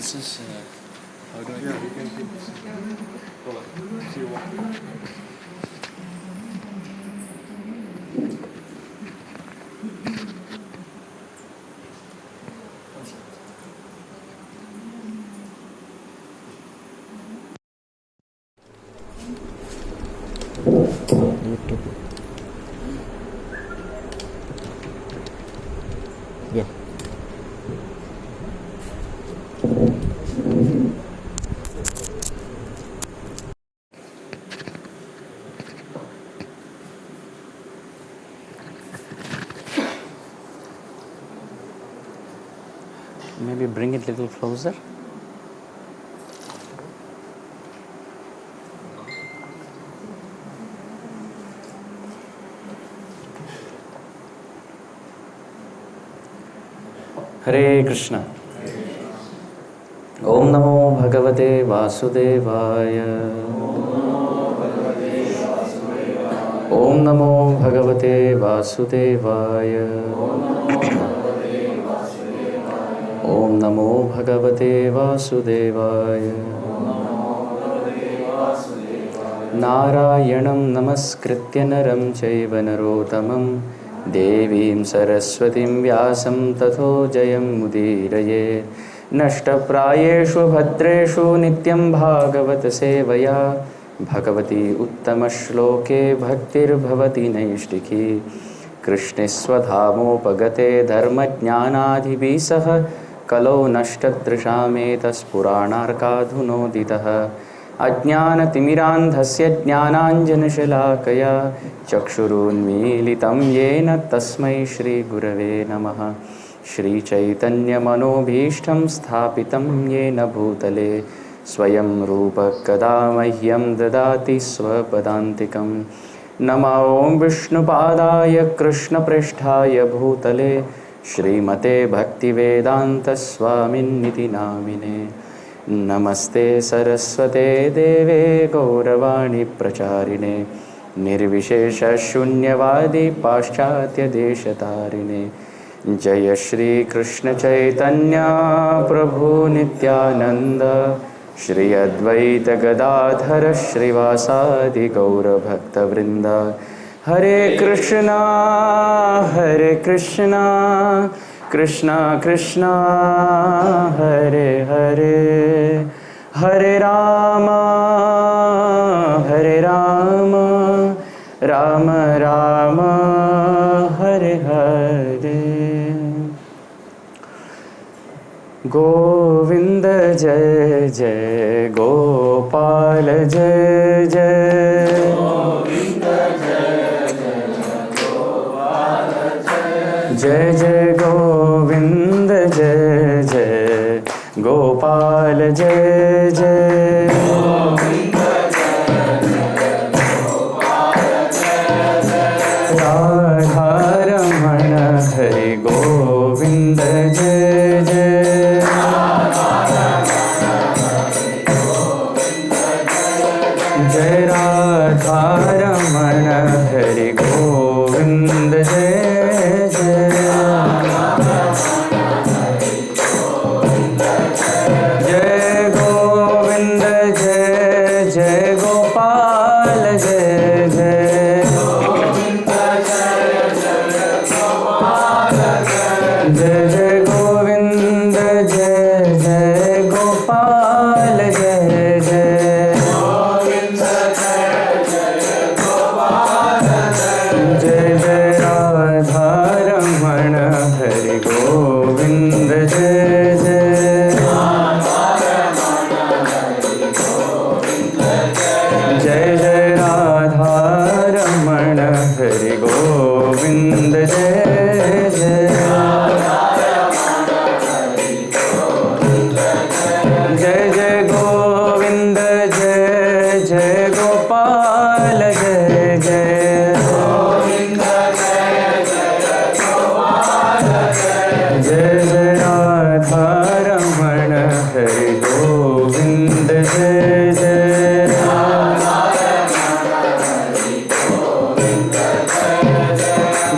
This is how do I? Yeah, we can keep this. Hold on. See what. Yeah. Maybe bring it a little closer. Hare Krishna. Om Namo Bhagavate Vasudevaya. Om Namo Bhagavate Vasudevaya. Om Namo Bhagavate Vasudevaya. Narayanam Namaskritya Naram Chaiva Narottamam Devim Saraswatim Vyasam Tatho Jayam Mudirayet Nashtaprayeshu Bhadreshu Nityam Bhagavat Sevaya Bhagavati Uttama Shloke Bhaktir Bhavati Naishtiki Krishnaswadhamopagate Dharma Jnanadhibhisah Kalo Nashtatrishame Puranarkadhunoditah Ajnanatimirandhasya Jnananjanashalakaya Chakshurunmilitam Yena Tasmai Shri Gurave Namaha Shri Chaitanya Manobhishtam Sthapitam Yena Bhutale Swayam Rupa Kada Mahyam Dadati Swapadantikam Nama Om Vishnupadaya Krishna Pristhaya Bhutale Shrimate Bhaktivedanta Swaminiti Namine Namaste Saraswate Deve Gauravani Pracharine Nirvishesha Shunyavadi Paschatya Deshatarine Jaya Shri Krishna Chaitanya Prabhu Nityananda Shri Advaita Gadadhara Shrivasadi Gaura Bhakta Vrinda Hare Krishna Krishna Krishna Hare Hare Hare Rama Rama Rama Hare Hare Govinda Jai Jai Gopal Jai Jai Jai Jai Govinda Jai Jai Gopal Jai Jai Radha Ramana Hari Govinda Jai Jai Jai Radha Ramana Hari Govinda Jai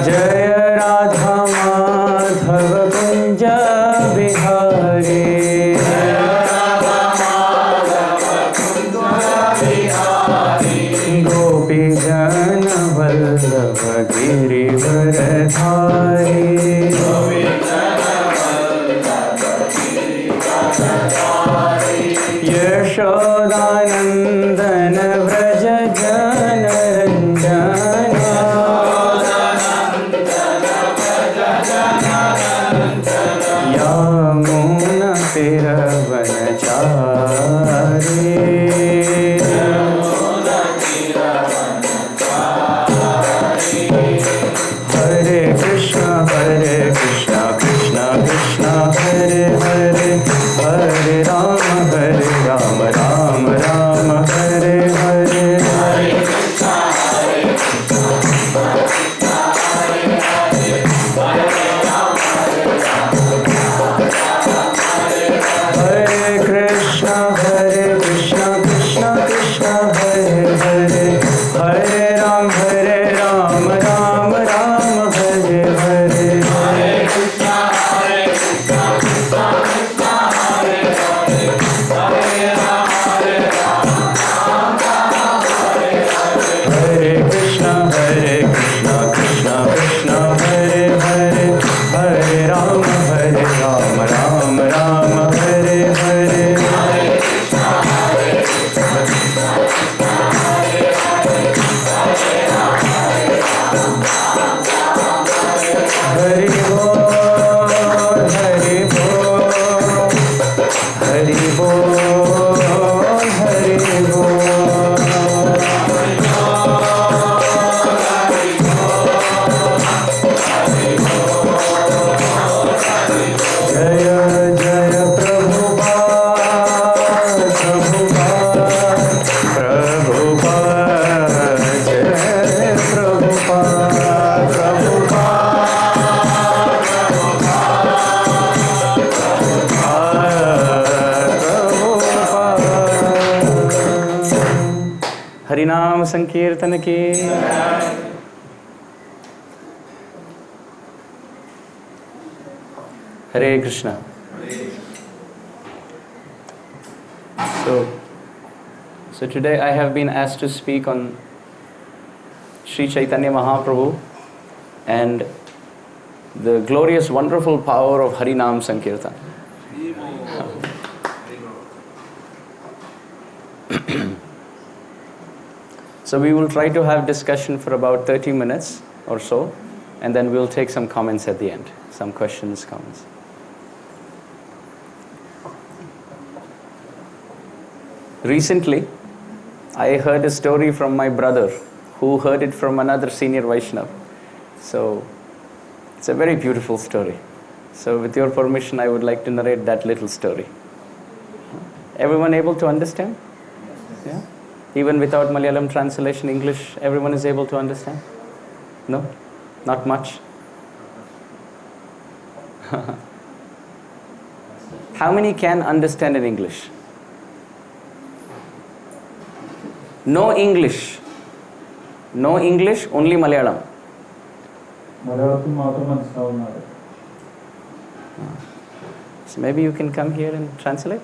Jaya Radha Harinam Sankirtan ki. Hare Krishna. So today I have been asked to speak on Sri Chaitanya Mahaprabhu and the glorious, wonderful power of Harinam Sankirtan. So we will try to have discussion for about 30 minutes or so, and then we'll take some comments at the end, some questions, comments. Recently, I heard a story from my brother who heard it from another senior Vaishnava. So it's a very beautiful story. So with your permission, I would like to narrate that little story. Everyone able to understand? Yeah? Even without Malayalam translation, English, everyone is able to understand? No? Not much? How many can understand in English? No English. No English, only Malayalam. So maybe you can come here and translate?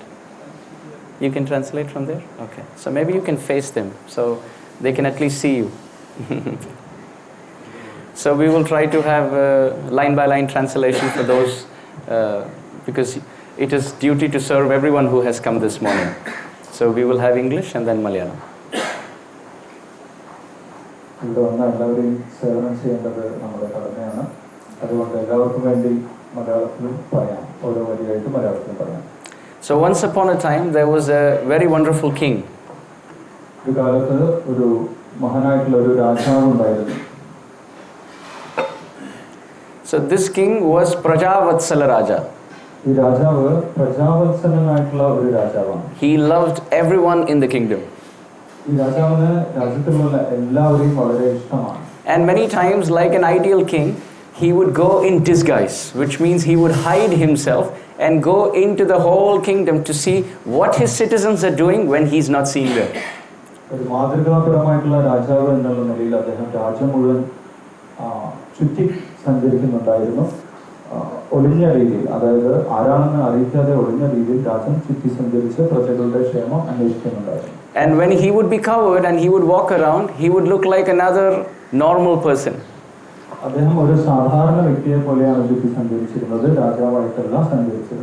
You can translate from there? Okay. So maybe you can face them so they can at least see you. So we will try to have line by line translation for those because it is duty to serve everyone who has come this morning. So we will have English and then Malayalam. So once upon a time there was a very wonderful king. So this king was Prajavatsala Raja. He loved everyone in the kingdom. And many times, like an ideal king, he would go in disguise, which means he would hide himself and go into the whole kingdom to see what his citizens are doing when he's not seeing them. And when he would be covered and he would walk around, he would look like another normal person.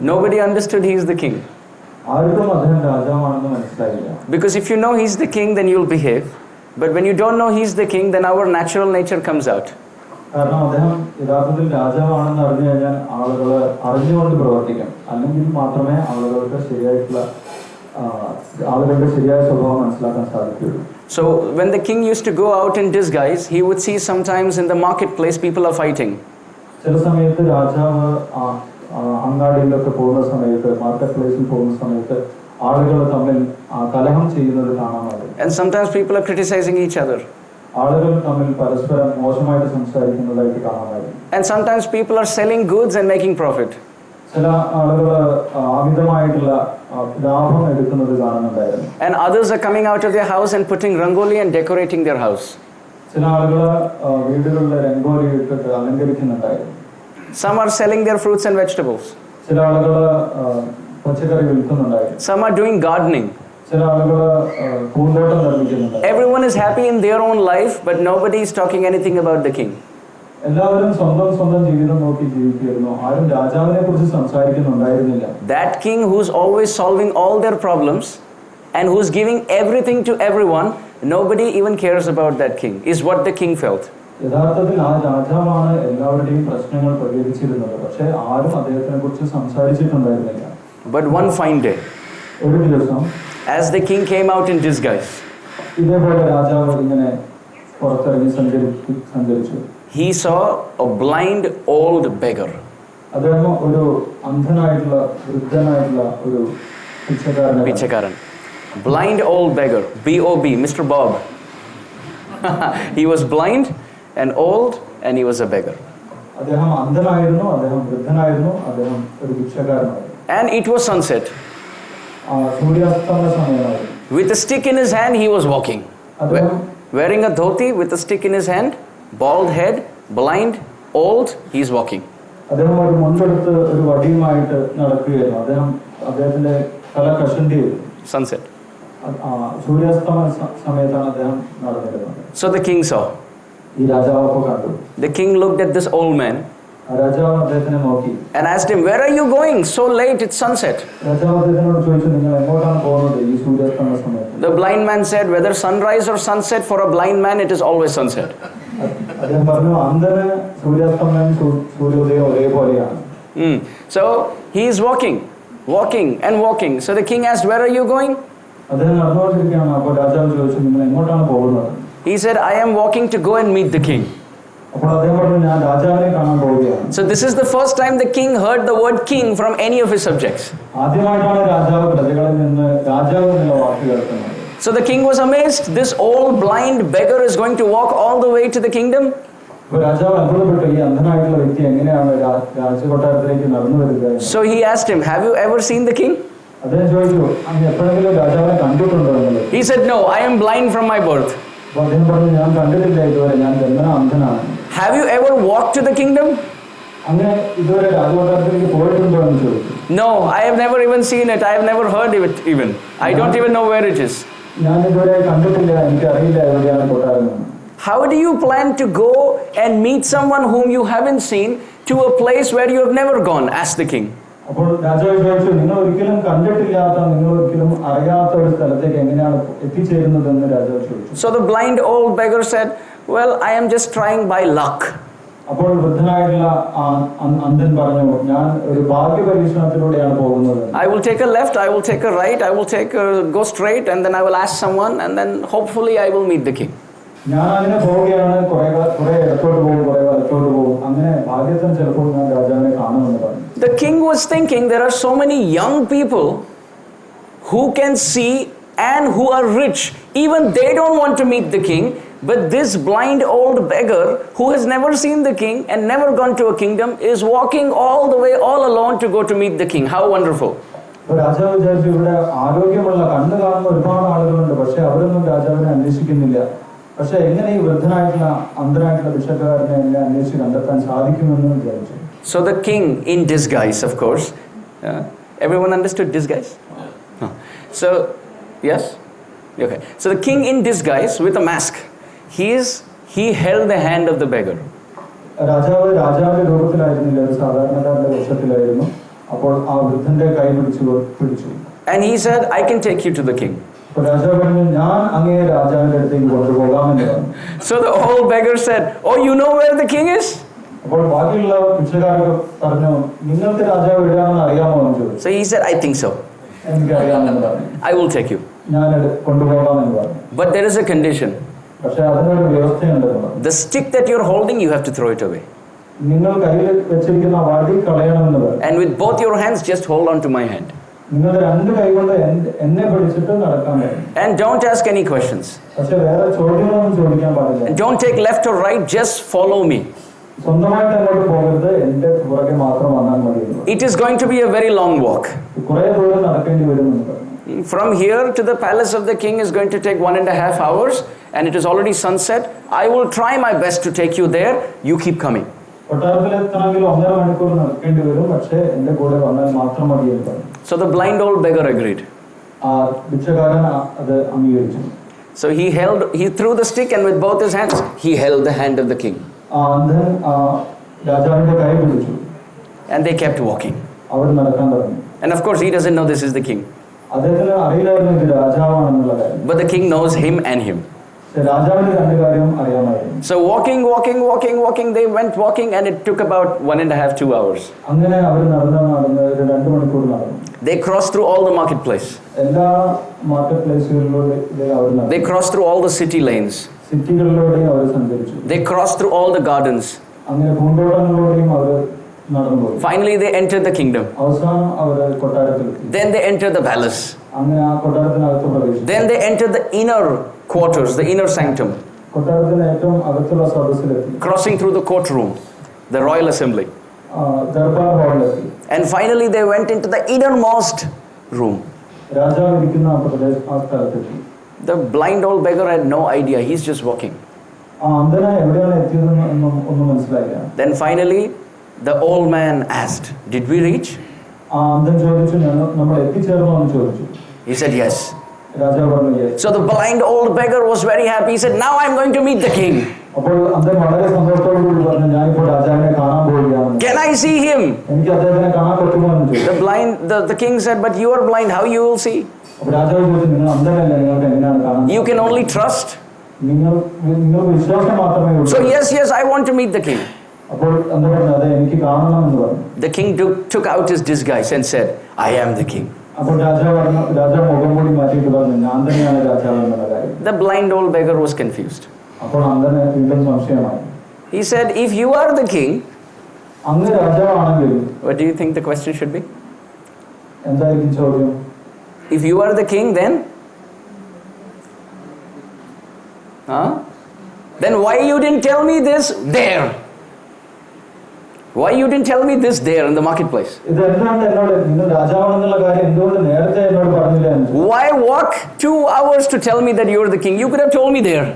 Nobody understood he is the king. Because if you know he's the king, then you'll behave. But when you don't know he's the king, then our natural nature comes out. So when the king used to go out in disguise, he would see sometimes in the marketplace people are fighting. And sometimes people are criticizing each other. And sometimes people are selling goods and making profit. And others are coming out of their house and putting rangoli and decorating their house. Some are selling their fruits and vegetables. Some are doing gardening. Everyone is happy in their own life, but nobody is talking anything about the king. That king who's always solving all their problems and who's giving everything to everyone, nobody even cares about that king, is what the king felt. But one fine day, as the king came out in disguise, he saw a blind old beggar. Pichakaran. Blind old beggar. B.O.B. Mr. Bob. He was blind and old and he was a beggar. And it was sunset. With a stick in his hand, he was walking. wearing a dhoti with a stick in his hand, bald head, blind, old, he is walking. അദ്ദേഹം ഒരു മുണ്ടെടുത്ത് ഒരു വടിയുമായിട്ട് നടക്കുകയായിരുന്നു. അദ്ദേഹത്തിന്റെ തല കഷണ്ടി Sunset. സൂര്യാസ്തമ സമയത്താണ് അദ്ദേഹം നടന്നിരുന്നത്. So the king saw. ഈ രാജാവ് അപ്പോൾ കണ്ടു. The king looked at this old man രാജാവ് അദ്ദേഹത്തിനെ നോക്കി and asked him, "Where are you going? So late, it's sunset." രാജാവ് അദ്ദേഹത്തിനോട് ചോദിച്ചു, നിങ്ങൾ എങ്ങോട്ടാണ് പോകുന്നത് ഈ സൂര്യാസ്തമ സമയത്ത്? The blind man said, "Whether sunrise or sunset, for a blind man it is always sunset." അദ്ദേഹം പറഞ്ഞു, അന്ധന് സൂര്യാസ്തമയം സൂര്യോദയം ഒരേപോലെയാണ്. So he is walking and walking. So the king asked, "Where are you going?" അദ്ദേഹം നടന്നുകൊണ്ടിരിക്കുകയാണ്. അപ്പോൾ രാജാവ് ചോദിച്ചു, നിങ്ങൾ എങ്ങോട്ടാണ് പോകുന്നത്? He said, "I am walking to go and meet the king." അപ്പോൾ അദ്ദേഹം പറഞ്ഞു, ഞാൻ രാജാവിനെ കാണാൻ പോവുകയാണ്. So this is the first time the king heard the word king from any of his subjects. ആദ്യമായിട്ടാണ് രാജാവ് പ്രജകളിൽ നിന്ന് രാജാവ് എന്നുള്ള വാക്ക് കേൾക്കുന്നത്. So the king was amazed. This old blind beggar is going to walk all the way to the kingdom. അപ്പോൾ രാജാവ് അത്ഭുതപ്പെട്ടു, ഈ അന്ധനായിട്ടുള്ള വ്യക്തി എങ്ങനെയാണ് രാജകൊട്ടാരത്തിലേക്ക് നടന്നു വരിക? So he asked him, "Have you ever seen the king?" അദ്ദേഹം ചോദിച്ചു, അങ്ങ് എപ്പോഴെങ്കിലും രാജാവിനെ കണ്ടിട്ടുണ്ടോ എന്നുള്ളത്. He said, "No, I am blind from my birth." അപ്പോൾ അദ്ദേഹം പറഞ്ഞു, ഞാൻ കണ്ടിട്ടില്ല ഇതുവരെ, ഞാൻ ജന്മന അന്ധനാണ്. Have you ever walked to the kingdom? അങ്ങനെ ഇതുവരെ രാജകൊട്ടാരത്തിലേക്ക് പോയിട്ടുണ്ടോ എന്ന് ചോദിച്ചു. No, I have never even seen it. I have never heard of it even. I don't even know where it is. ഞാൻ ഇതുവരെ കണ്ടിട്ടില്ല, എനിക്ക് അറിയില്ല എവിടെയാണ് കൊട്ടാരം. How do you plan to go and meet someone whom you haven't seen to a place where you have never gone? Asked the king. അപ്പോൾ രാജാവ് ചോദിച്ചു, നിങ്ങൾ ഒരിക്കലും കണ്ടിട്ടില്ലാത്ത, നിങ്ങൾ ഒരിക്കലും അറിയാത്ത ഒരു സ്ഥലത്തേക്ക് എങ്ങനെയാണ് എത്തിച്ചേരുന്നതെന്ന് രാജാവ് ചോദിച്ചു. So the blind old beggar said, "Well, I am just trying by luck." അപ്പോൾ വൃദ്ധനായിട്ടുള്ള അന്ധൻ പറഞ്ഞു, ഞാൻ ഒരു ഭാഗ്യ പരീക്ഷണത്തിലൂടെയാണ് പോകുന്നത്. I will take a left, I will take a right, I will go straight, and then I will ask someone, and then hopefully I will meet the king. ഞാൻ അങ്ങനെ പോവുകയാണ്, കുറെ ഇടത്തോട്ട് പോകും, കുറെ വലത്തോട്ട് പോകും, അങ്ങനെ ഭാഗ്യത്തിന് ചിലപ്പോൾ ഞാൻ രാജാവിനെ കാണുമെന്ന് പറഞ്ഞു. The king was thinking, there are so many young people who can see and who are rich. Even they don't want to meet the king, but this blind old beggar who has never seen the king and never gone to a kingdom is walking all the way all alone to go to meet the king. How wonderful. രാജാവ് വിചാരിച്ചു, ഇവിടെ ആരോഗ്യമുള്ള കണ്ണു കാണുന്ന ഒരുപാട് ആളുകളുണ്ട്, പക്ഷെ അവരൊന്നും രാജാവിനെ അന്വേഷിക്കുന്നില്ല. പക്ഷെ എങ്ങനെ ഈ വൃദ്ധനായിട്ടുള്ള അന്ധനായിട്ടുള്ള ഭിക്ഷക്കാരനെ എന്നെ അന്വേഷിച്ച് കണ്ടെത്താൻ സാധിക്കുമെന്ന് വിചാരിച്ചു. So the king in disguise, of course. Everyone understood disguise? So, yes? Okay. So the king in disguise with a mask, he held the hand of the beggar. രാജാവിന്റെ രൂപത്തിലായിരുന്നില്ല, ഒരു സാധാരണക്കാരന്റെ വേഷത്തിലായിരുന്നു. അപ്പോൾ ആ വൃദ്ധന്റെ കൈ പിടിച്ചു. And he said, "I can take you to the king." രാജാവ് പറഞ്ഞു, ഞാൻ അങ്ങേ രാജാവിന്റെ അടുത്തേക്ക് കൊണ്ടുപോകാമെന്ന് പറഞ്ഞു. So the old beggar said, "Oh, you know where the king is?" അപ്പോൾ ബാക്കിയുള്ള ഭിക്ഷക്കാരൊക്കെ പറഞ്ഞു, നിങ്ങൾക്ക് രാജാവ് എവിടെയാണെന്ന് അറിയാമോ എന്ന് ചോദിച്ചു. So he said, "I think so. എനിക്ക് അറിയാമെന്ന് പറഞ്ഞു. I will take you. ഞാൻ കൊണ്ടുപോകാമെന്ന് പറഞ്ഞു. But there is a condition. പക്ഷെ അതിനൊരു വ്യവസ്ഥയുണ്ട്. The stick that you're holding, you have to throw it away. നിങ്ങൾ കയ്യിൽ വെച്ചിരിക്കുന്ന വടി കളയണമെന്ന് പറഞ്ഞു. And with both your hands, just hold on to my hand. നിങ്ങൾ രണ്ട് കൈ കൊണ്ട് എന്നെ പിടിച്ചിട്ട് നടക്കാൻ കഴിയും. And don't ask any questions. പക്ഷെ വേറെ ചോദ്യങ്ങളൊന്നും ചോദിക്കാൻ പാടില്ല. And don't take left or right, just follow me. സ്വന്തമായിട്ട് അങ്ങോട്ട് പോകരുത്, എന്റെ പുറകെ മാത്രം വന്നാൽ മതി. It is going to be a very long walk. കുറേ ദൂരം നടക്കേണ്ടി വരുമെന്ന്. From here to the palace of the king is going to take 1.5 hours, and it is already sunset. I will try my best to take you there. You keep coming. കൊട്ടാരത്തിലെത്തണമെങ്കിൽ 1.5 മണിക്കൂർ നടക്കേണ്ടി വരും, പക്ഷേ എന്റെ കൂടെ വന്നാൽ മാത്രം മതി എന്ന് പറഞ്ഞു. So the blind old beggar agreed. ആ ഭിക്ഷക്കാരൻ അത് അംഗീകരിച്ചു. So he threw the stick, and with both his hands he held the hand of the king. ആ അന്ധൻ രാജാവിന്റെ കൈ പിടിച്ചു. And they kept walking. അവർ നടക്കാൻ തുടങ്ങി. And of course he doesn't know this is the king. അദ്ദേഹത്തിന് അറിയില്ലായിരുന്നു ഇത് രാജാവാണെന്നുള്ള കാര്യം. But the king knows him and him. രാജാവിന് രണ്ട് കാര്യം അറിയാമായിരുന്നു. So walking, they went walking, and it took about 1.5-2 hours. അങ്ങനെ അവർ നടന്ന് 2 മണിക്കൂർ നടന്നു. They crossed through all the marketplace. എല്ലാ മാർക്കറ്റ് പ്ലേസുകളിലൂടെ അവർ നടന്നു. They crossed through all the city lanes. സിറ്റികളിലൂടെയും അവർ സഞ്ചരിച്ചു. They crossed through all the gardens. അങ്ങനെ പൂന്തോട്ടങ്ങളിലൂടെയും അവർ നടന്നുപോയി. Finally they entered the kingdom. അവസാനം അവർ കൊട്ടാരത്തിലെത്തി. Then they entered the palace. അങ്ങനെ ആ കൊട്ടാരത്തിനകത്ത് പ്രവേശിച്ചു. Then they entered the inner quarters, the inner sanctum. കൊട്ടാരത്തിന് ഏറ്റവും അകത്തുള്ള സദസ്സിലെത്തി. Crossing through the courtroom, the royal assembly. Darbar ഹാളിലെത്തി. And finally they went into the innermost room. രാജാവ് ഇരിക്കുന്ന ആ സ്ഥലത്തെത്തി. The blind old beggar had no idea. He's just walking. ആ അന്ധനായ എവിടെയാണ് എത്തിയതെന്ന് ഒന്നും മനസ്സിലായില്ല. Then finally, the old man asked, "Did we reach?" ആ അന്ധൻ ചോദിച്ചു, നമ്മൾ എത്തിച്ചേർന്നോ എന്ന് ചോദിച്ചു. He said, "Yes." രാജാവ് പറഞ്ഞു, yes. So the blind old beggar was very happy. He said, "Now I'm going to meet the king." അപ്പോൾ അന്ധൻ വളരെ സന്തോഷത്തോടു കൂടി പറഞ്ഞു, ഞാനിപ്പോൾ രാജാവിനെ കാണാൻ പോവുകയാണ്. Can I see him? എനിക്ക് അദ്ദേഹത്തിനെ കാണാൻ പറ്റുമോ എന്ന് ചോദിച്ചു. The king said, "But you are blind. How you will see?" അപ്പോൾ രാജാവ് ചോദിച്ചു, നിങ്ങൾ അന്ധനല്ല, നിങ്ങൾക്ക് എങ്ങനെയാണ് കാണാൻ? You can only trust. നിങ്ങൾ വിശ്വാസം മാത്രമേ ഉള്ളൂ. So yes, I want to meet the king. അപ്പോൾ എന്താ പറഞ്ഞത്, അതെ എനിക്ക് കാണണം എന്ന് പറഞ്ഞു. The king took out his disguise and said, "I am the king." അപ്പോൾ രാജാവ് മുഖം കൂടി മാറ്റിയിട്ട് പറഞ്ഞു, ഞാൻ തന്നെയാണ് രാജാവ് എന്നുള്ള കാര്യം. The blind old beggar was confused. അപ്പോൾ അന്ധന് വീണ്ടും സംശയമായി. He said, "If you are the king," അങ്ങ് രാജാവാണെങ്കിൽ, what do you think the question should be? എന്തായിരിക്കും ചോദ്യം? If you are the king, then why you didn't tell me this there? Why you didn't tell me this there in the marketplace? ഇതെന്താണ് എന്നോട് നിങ്ങൾ രാജാവാണെന്നുള്ള കാര്യം എന്തുകൊണ്ട് നേരത്തെ എന്നോട് പറഞ്ഞില്ല? Why walk 2 hours to tell me that you're the king? You could have told me there.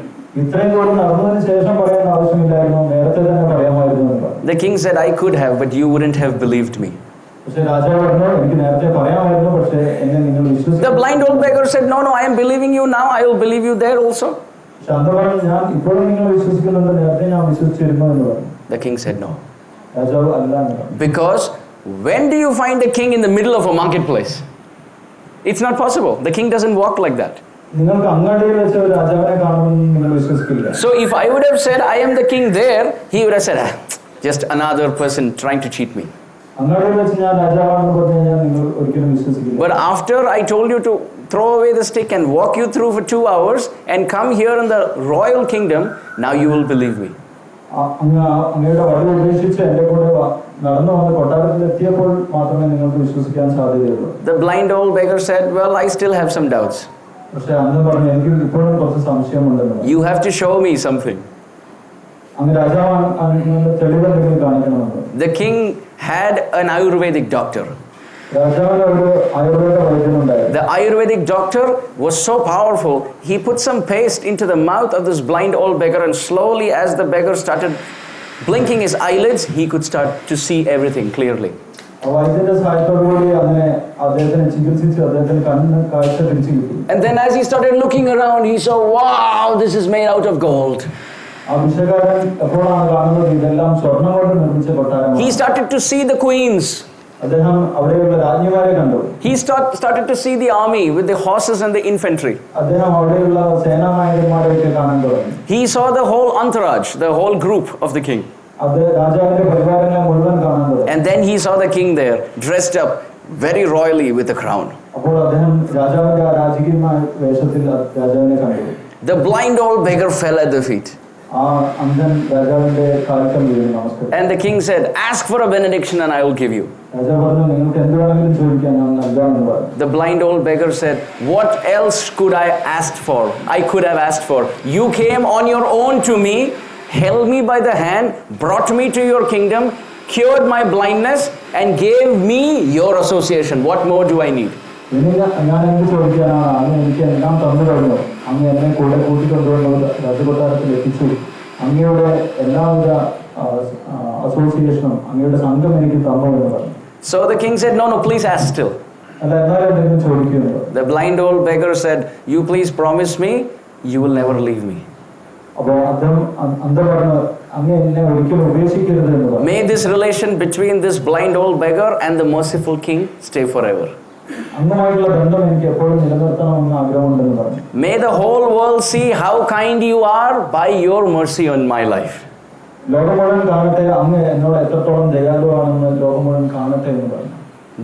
ഇത്രയും ദൂരം നടന്നതിന് ശേഷം പറയാൻ ആവശ്യമില്ലായിരുന്നു, നേരത്തെ തന്നെ പറയാമായിരുന്നു എന്ന് പറഞ്ഞു. The king said, "I could have, but you wouldn't have believed me." പക്ഷേ രാജാവ് പറഞ്ഞു, എനിക്ക് നേരത്തെ പറയാമായിരുന്നു, പക്ഷേ എന്നെ നിങ്ങൾ വിശ്വസിച്ചു. The blind old beggar said, "No, I am believing you now. I will believe you there also." പക്ഷെ അന്ന് പറഞ്ഞു, ഞാൻ ഇപ്പോഴും നിങ്ങൾ വിശ്വസിക്കുന്നുണ്ട്, നേരത്തെ ഞാൻ വിശ്വസിച്ചിരുന്നു എന്ന് പറഞ്ഞു. The king said, "No." രാജാവ് അല്ല എന്ന് പറഞ്ഞു. Because when do you find the king in the middle of a marketplace? It's not possible. The king doesn't walk like that. നിങ്ങൾക്ക് അങ്ങാടിയിൽ വെച്ച് ഒരു രാജാവിനെ കാണുമെന്ന് നിങ്ങൾ വിശ്വസിക്കില്ല. So if I would have said, "I am the king there," he would have said, "Just another person trying to cheat me." അങ്ങാടിയിൽ വെച്ച് ഞാൻ രാജാവാണെന്ന് പറഞ്ഞു കഴിഞ്ഞാൽ നിങ്ങൾ ഒരിക്കലും വിശ്വസിക്കില്ല. But after I told you to throw away the stick and walk you through for 2 hours and come here in the royal kingdom, now you will believe me. അങ്ങയുടെ വഴി ഉപേക്ഷിച്ച് എന്റെ കൂടെ നടന്നു വന്ന് കൊട്ടാരത്തിൽ എത്തിയപ്പോൾ മാത്രമേ നിങ്ങൾക്ക് വിശ്വസിക്കാൻ സാധ്യതയുള്ളൂ. The blind old beggar said, "Well, I still have some doubts." പക്ഷെ അന്ന് പറഞ്ഞു, എനിക്ക് ഇപ്പോഴും കുറച്ച് സംശയമുണ്ടെന്ന്. You have to show me something. അങ്ങ് രാജാവ് തെളിവെന്തെങ്കിലും കാണിക്കണമെന്ന്. The king had an Ayurvedic doctor. രാജാവിന് ഒരു Ayurveda വൈദ്യനുണ്ടായിരുന്നു. The Ayurvedic doctor was so powerful, he put some paste into the mouth of this blind old beggar, and slowly as the beggar started blinking his eyelids, he could start to see everything clearly. വൈദ്യന്റെ സഹായത്തോടുകൂടി അങ്ങനെ അദ്ദേഹത്തിനെ ചികിത്സിച്ച് അദ്ദേഹത്തിന് കണ്ണ് കാഴ്ച തിരിച്ചു കിട്ടി. And then as he started looking around, he saw, "Wow, this is made out of gold." അഭിഷേകാരൻ എപ്പോഴാണ് കാണുന്നത്, ഇതെല്ലാം സ്വർണ്ണം കൊണ്ട് നിർമ്മിച്ച കൊട്ടാരമാണ്. He started to see the queens. അദ്ദേഹം അവിടെയുള്ള രാജ്ഞിമാരെ കണ്ടു. He started to see the army with the horses and the infantry. അദ്ദേഹം അവിടെയുള്ള സേനാനായകന്മാരെയൊക്കെ കാണാൻ തുടങ്ങി. He saw the whole entourage, the whole group of the king. അത് രാജാവിന്റെ പരിവാരങ്ങളെ മുഴുവൻ കാണാൻ തുടങ്ങി. And then he saw the king there, dressed up very royally with a crown. അപ്പോൾ അദ്ദേഹം രാജാവിന്റെ രാജകീയമായ വേഷത്തിൽ രാജാവിനെ കണ്ടു. The blind old beggar fell at the feet. ആ അന്ധൻ രാജാവിന്റെ കാൽക്കൽ വീണു നമസ്കരിച്ചു. And the king said, "Ask for a benediction and I will give you." രാജാവ് പറഞ്ഞു, നിങ്ങൾക്ക് എന്ത് വേണമെങ്കിലും ചോദിക്കാൻ ഞാൻ നൽകാമെന്ന് പറഞ്ഞു. The blind old beggar said, "What else could I ask for? I could have asked for. You came on your own to me, held me by the hand, brought me to your kingdom, cured my blindness, and gave me your association. What more do I need?" ഇനി ഞാൻ എന്ത് ചോദിക്കാനാണ്? അങ്ങ് എനിക്ക് എല്ലാം തന്നു കഴിഞ്ഞു. അങ്ങ് എന്നെ കൂടെ കൂട്ടിക്കൊണ്ടുവന്ന് രാജകൊട്ടാരത്തിൽ എത്തിച്ചു. അങ്ങയുടെ എല്ലാവിധ അസോസിയേഷനും അങ്ങയുടെ സംഘം എനിക്ക് തന്നു എന്ന് പറഞ്ഞു. So the king said, "No, please ask still." അല്ല, എന്നാലും എന്തെങ്കിലും ചോദിക്കുന്നു. The blind old beggar said, "You please promise me you will never leave me." അപ്പോൾ അദ്ദേഹം അന്ധ പറഞ്ഞു, അങ്ങ് എന്നെ ഒരിക്കലും ഉപേക്ഷിക്കരുത് എന്ന് പറഞ്ഞു. May this relation between this blind old beggar and the merciful king stay forever. അങ്ങുമായിട്ടുള്ള ബന്ധം എനിക്ക് എപ്പോഴും നിലനിർത്തണമെന്ന് ആഗ്രഹമുണ്ടെന്ന് പറഞ്ഞു. May the whole world see how kind you are by your mercy on my life. ലോകം മുഴുവൻ കാണട്ടെ അങ്ങ് എന്നോട് എത്രത്തോളം ദയാലുവാണെന്ന് ലോകം മുഴുവൻ കാണട്ടെ എന്ന് പറഞ്ഞു.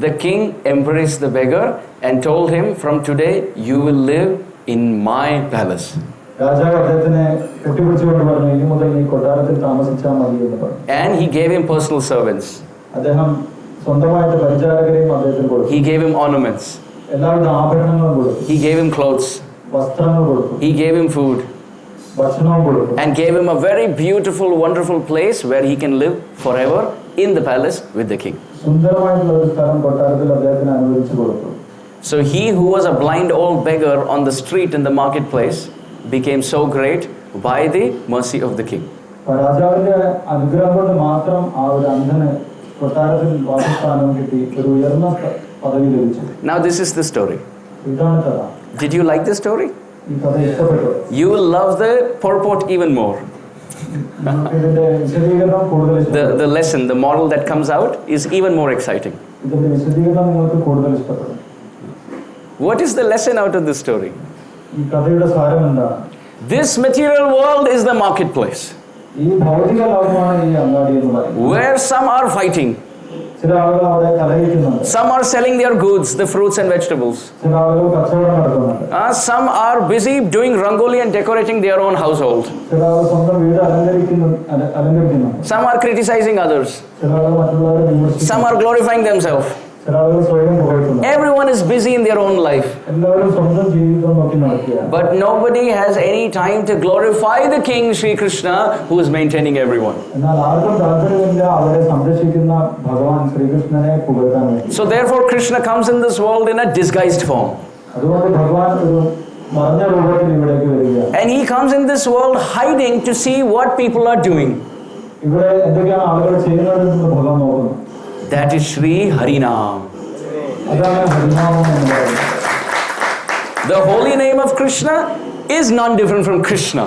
The king embraced the beggar and told him, "From today you will live in my palace." രാജാവ് അദ്ദേഹത്തിനെ കെട്ടിപ്പിടിച്ചുകൊണ്ട് പറഞ്ഞു, ഇനി മുതൽ നീ കൊട്ടാരത്തിൽ താമസിച്ചാൽ മതി എന്ന് പറഞ്ഞു. And he gave him personal servants. അദ്ദേഹം സ്വന്തമായിട്ട് പരിചാരകരെയും അദ്ദേഹത്തിന് കൊടുത്തു. He gave him ornaments. എല്ലാവിധ ആഭരണങ്ങളും കൊടുത്തു. He gave him clothes. വസ്ത്രങ്ങൾ കൊടുത്തു. He gave him food. ഭക്ഷണവും കൊടുത്തു. And gave him a very beautiful, wonderful place where he can live forever in the palace with the king. സുന്ദരമായിട്ടുള്ള ഒരു സ്ഥലം കൊട്ടാരത്തിൽ അദ്ദേഹത്തിന് അനുവദിച്ചു കൊടുത്തു. So he who was a blind old beggar on the street in the marketplace became so great by the mercy of the king. രാജാവിന്റെ അനുഗ്രഹം കൊണ്ട് മാത്രം ആ ഒരു അന്ധന് കൊട്ടാരത്തിൽ വാസസ്ഥാനം കിട്ടി, ഒരു ഉയർന്ന പദവി ലഭിച്ചു. Now this is the story. ഇതാണ് കഥ. Did you like the story? ഈ കഥ ഇഷ്ടപ്പെട്ടു. You will love the purport even more. ഇതിന്റെ വിശദീകരണം കൂടുതൽ ഇഷ്ടപ്പെട്ടു. The lesson, the moral that comes out is even more exciting. ഇതിന്റെ വിശദീകരണം നിങ്ങൾക്ക് കൂടുതൽ ഇഷ്ടപ്പെടും. What is the lesson out of this story? ഈ കഥയുടെ സാരം എന്താണ്? This material world is the marketplace. ഈ ഭൗതിക ലോകമാണ് ഈ അങ്ങാടി എന്ന് പറയുന്നത്. Where some are fighting. ചില ആളുകൾ അവിടെ കലഹിക്കുന്നുണ്ട്. Some are selling their goods, the fruits and vegetables. ചില ആളുകൾ കച്ചവടം നടത്തുന്നുണ്ട്. Some are busy doing rangoli and decorating their own household. ചില ആളുകൾ സ്വന്തം വീട് അലങ്കരിക്കുന്നു. Some are criticizing others. ചില ആളുകൾ മറ്റുള്ളവരെ വിമർശിക്കുന്നു. Some are glorifying themselves. ചില ആളുകൾ സ്വയം പുകഴ്ത്തുന്നു. Everyone is busy in their own life. എല്ലാവരും സ്വന്തം ജീവിതം നോക്കി നടക്കുകയാണ്. But nobody has any time to glorify the King Sri Krishna who is maintaining everyone. എന്നാൽ ആർക്കും താല്പര്യമില്ല അവരെ സംരക്ഷിക്കുന്ന ഭഗവാൻ ശ്രീകൃഷ്ണനെ പുകഴ്ത്താൻ വേണ്ടി. So therefore Krishna comes in this world in a disguised form. അതുകൊണ്ട് ഭഗവാൻ ഒരു മറഞ്ഞ രൂപത്തിൽ ഇവിടേക്ക് വരികയാണ്. And he comes in this world hiding to see what people are doing. ഇവിടെ എന്തൊക്കെയാണ് ആളുകൾ ചെയ്യുന്നതെന്ന് ഭഗവാൻ നോക്കുന്നു. That is Shri Harinam. അതാണ് ഹരിനാമം എന്ന് പറയുന്നത്. The holy name of Krishna is none different from Krishna.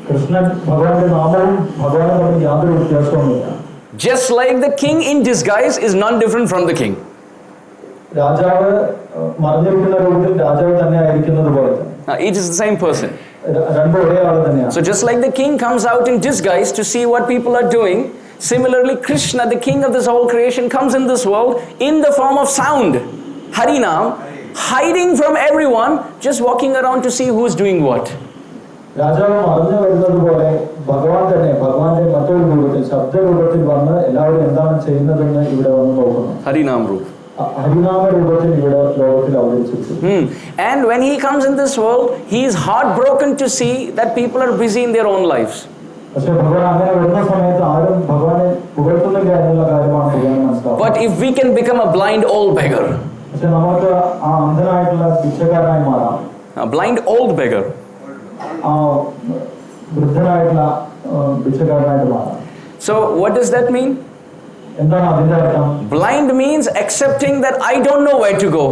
Krishnan ഭഗവാന്റെ നാമവും ഭഗവാനും തമ്മിൽ യാതൊരു വ്യത്യാസവുമില്ല. Just like the king in disguise is none different from the king. രാജാവ് മറഞ്ഞിരിക്കുന്ന രൂപത്തിൽ രാജാവ് തന്നെ ആയിരിക്കുന്നത് പോലെ It is the same person. രണ്ടും ഒരേ ആള് തന്നെയാണ്. So just like the king comes out in disguise to see what people are doing, similarly Krishna, the king of this whole creation, comes in this world in the form of sound, Harinam, hiding from everyone, just walking around to see who is doing what. രാജാവ് മറഞ്ഞു വരുന്നത് പോലെ ഭഗവാൻ തന്നെ ഭഗവാന്റെ മറ്റൊരു രൂപത്തിൽ ശബ്ദരൂപത്തിൽ വന്ന് എല്ലാവരും എന്താണ് ചെയ്യുന്നതെന്ന് ഇവിടെ വന്ന് നോക്കുന്നു. Harinam Roop. ഹരിനാമ രൂപത്തിൽ ഇവിടെ ലോകത്തിൽ അവതരിച്ചിരിക്കുന്നു. And when he comes in this world, he is heartbroken to see that people are busy in their own lives. പക്ഷേ ഭഗവാൻ അങ്ങനെ വരുന്ന സമയത്ത് ആരും ഭഗവാനെ പുകഴ്ത്തുന്നില്ല എന്നുള്ള കാര്യമാണ് ഭഗവാൻ മനസ്സിലാക്കുന്നത്. But if we can become a blind old beggar. പക്ഷെ നമുക്ക് ആ അന്ധനായിട്ടുള്ള ഭിക്ഷക്കാരനായി മാറാം. A blind old beggar. ആ വൃദ്ധനായിട്ടുള്ള ഭിക്ഷക്കാരനായിട്ട് മാറാം. So what does that mean? എന്താണ് അതിന്റെ അർത്ഥം? Blind means accepting that I don't know where to go.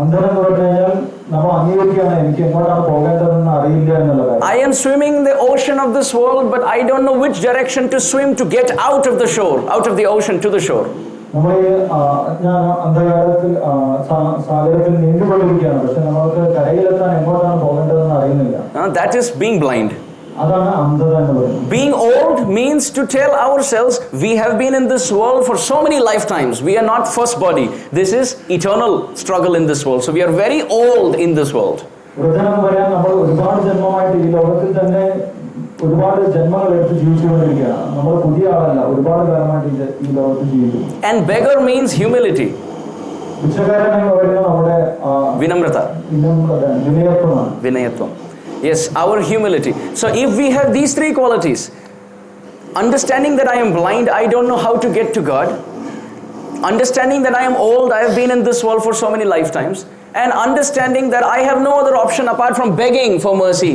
അന്ധനെന്ന് പറഞ്ഞു കഴിഞ്ഞാൽ നമ്മൾ അംഗീകരിക്കുകയാണ് എനിക്ക് എങ്ങോട്ടാണ് പോകേണ്ടതെന്ന് അറിയില്ല എന്നുള്ള കാര്യം. I am swimming in the ocean of this world, but I don't know which direction to swim to get out of the shore, out of the ocean to the shore. നമ്മൾ ഈ അജ്ഞാന അന്ധകാരത്തിൽ സാഗരത്തിൽ നീന്തിക്കൊണ്ടിരിക്കുകയാണ്, പക്ഷെ നമ്മൾക്ക് കരയിലെത്താൻ എങ്ങോട്ടാണ് പോകേണ്ടതെന്ന് അറിയുന്നില്ല. That is being blind. അതാണ് അന്ധത എന്ന് പറയുന്നത്. Being old means to tell ourselves we have been in this world for so many lifetimes. We are not first body. This is eternal struggle in this world. So we are very old in this world. വൃദ്ധനെന്ന് പറയാൻ നമ്മൾ ഒരുപാട് ജന്മമായിട്ട് ഈ ലോകത്തിൽ തന്നെ ഒരുപാട് ജന്മങ്ങൾ എടുത്ത് ജീവിച്ചുകൊണ്ടിരിക്കുകയാണ്. നമ്മൾ പുതിയ ആളല്ല, ഒരുപാട് കാലമായിട്ട് ഈ ലോകത്തിൽ ജീവിക്കുന്നു. And beggar means humility. ഭിക്ഷക്കാരൻ എന്ന് പറയുന്നത് നമ്മുടെ Vinamrata. വിനയത്വമാണ്. Vinayatvam. Yes, our humility. So if we have these three qualities, understanding that I am blind, I don't know how to get to God, understanding that I am old, I have been in this world for so many lifetimes, and understanding that I have no other option apart from begging for mercy.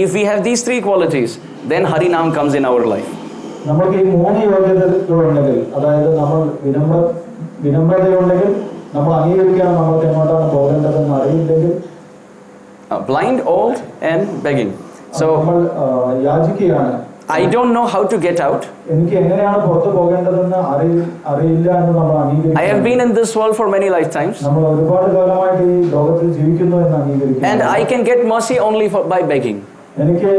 If we have these three qualities, then Harinam comes in our life. നമുക്ക് ഈ മൂന്ന് യോഗ്യതകളുണ്ടെങ്കിൽ, അതായത് നമ്മൾ വിനമ്രതയുണ്ടെങ്കിൽ, നമ്മൾ അംഗീകരിക്കാൻ നമുക്ക് എങ്ങോട്ടാണ് പോകേണ്ടതെന്ന് അറിയില്ലെങ്കിൽ, blind, old, and begging. So നമ്മൾ യാചിക്കുകയാണ്. I don't know how to get out. എനിക്ക് എങ്ങനെയാണ് പുറത്തു പോകേണ്ടതെന്ന് അറിയില്ല എന്ന് നമ്മൾ അംഗീകരിക്കുന്നു. I have been in this world for many lifetimes. നമ്മൾ ഒരുപാട് കാലമായിട്ട് ഈ ലോകത്തിൽ ജീവിക്കുന്നു എന്ന് അംഗീകരിക്കുന്നു. And I can get mercy only by begging. എനിക്ക്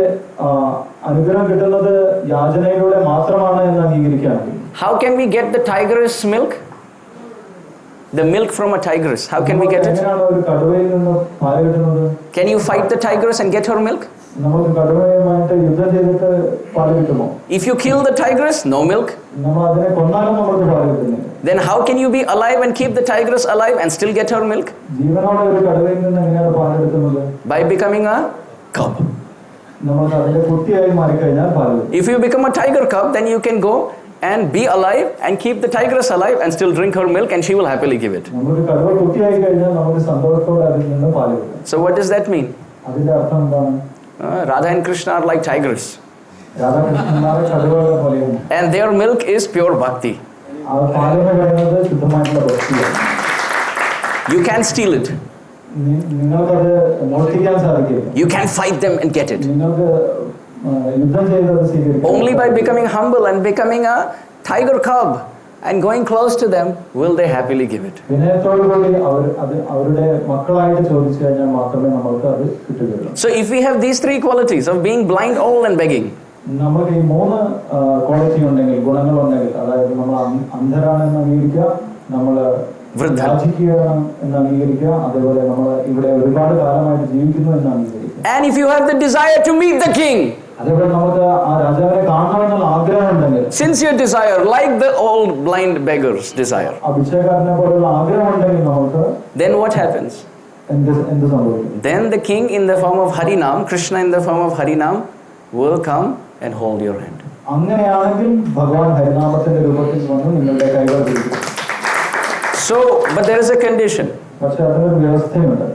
അനുഗ്രഹം കിട്ടുന്നത് യാചനയിലൂടെ മാത്രമാണ് എന്ന് അംഗീകരിക്കുകയാണ്. How can we get the tigress milk? The milk from a tigress. How can we get it? എങ്ങനെയാണ് ഒരു കടുവയിൽ നിന്ന് പാല് കിട്ടുന്നത്? Can you fight the tigress and get her milk? നമുക്ക് കടുവയുമായിട്ട് യുദ്ധം ചെയ്തിട്ട് പാല് കിട്ടുമോ? If you kill the tigress, no milk. നമ്മൾ അതിനെ കൊന്നാലും നമുക്ക് പാല് കിട്ടുന്നില്ല. Then how can you be alive and keep the tigress alive and still get her milk? ജീവനോടെ ഒരു കടുവയിൽ നിന്ന് എങ്ങനെയാണ് പാല് എടുക്കുന്നത്? By becoming a cub. നമ്മൾ അതിന്റെ കുട്ടിയായി മാറിക്കഴിഞ്ഞാൽ പാല് കിട്ടും. If you become a tiger cub, then you can go and be alive and keep the tigress alive and still drink her milk and she will happily give it. നമുക്കൊരു കടുവ കുട്ടിയായി കഴിഞ്ഞാൽ നമുക്ക് സന്തോഷത്തോടെ അതിൽ നിന്ന് പാല് കിട്ടും. So what does that mean? അതിന്റെ അർത്ഥം എന്താണ്? Radha and Krishna are like tigers. രാധാകൃഷ്ണന്മാരെ കടുവകളെ പോലെയാണ്. And their milk is pure bhakti. ആ പാലെന്ന് പറയുന്നത് ശുദ്ധമായിട്ടുള്ള ഭക്തിയാണ്. You can't steal it. നിങ്ങൾക്കത് മോഷ്ടിക്കാൻ സാധിക്കില്ല. You can't fight them and get it. നിങ്ങൾക്ക് യുദ്ധം ചെയ്തത് സ്വീകരിക്കാം. Only by becoming humble and becoming a tiger cub and going close to them will they happily give it. വിനയത്തോടുകൂടി അവരുടെ മക്കളായിട്ട് ചോദിച്ചു കഴിഞ്ഞാൽ മാത്രമേ നമ്മൾക്ക് അത് കിട്ടുകയുള്ളൂ. So if we have these three qualities of being blind, old and begging, നമുക്ക് ഈ 3 ക്വാളിറ്റി ഉണ്ടെങ്കിൽ, ഗുണങ്ങളുണ്ടെങ്കിൽ, അതായത് നമ്മൾ അന്ധരാണെന്ന് അംഗീകരിക്കുക, നമ്മൾ യാചിക്കുകയാണ് എന്ന് അംഗീകരിക്കുക, അതേപോലെ നമ്മൾ ഇവിടെ ഒരുപാട് കാലമായിട്ട് ജീവിക്കുന്നു എന്ന് അംഗീകരിക്കുക. and if you have the desire to meet the king, അതേപോലെ നമുക്ക് ആ രാജാവിനെ കാണണമെന്നുള്ള ആഗ്രഹം ഉണ്ടെങ്കിൽ, sincere desire like the old blind beggars desire, അഭിഷേകനെ പോലുള്ള ആഗ്രഹം ഉണ്ടെങ്കിൽ നമുക്ക്, then what happens? എന്ത് സംഭവിക്കും? Then the king in the form of Harinam, Krishna in the form of Harinam will come and hold your hand. അങ്ങനെയാണെങ്കിൽ ഭഗവാൻ ഹരിനാമത്തിന്റെ രൂപത്തിൽ വന്ന് നിങ്ങളുടെ കൈകൾ പിടിക്കും. So but there is a condition. പക്ഷേ അതിനൊരു വ്യവസ്ഥയുണ്ട്.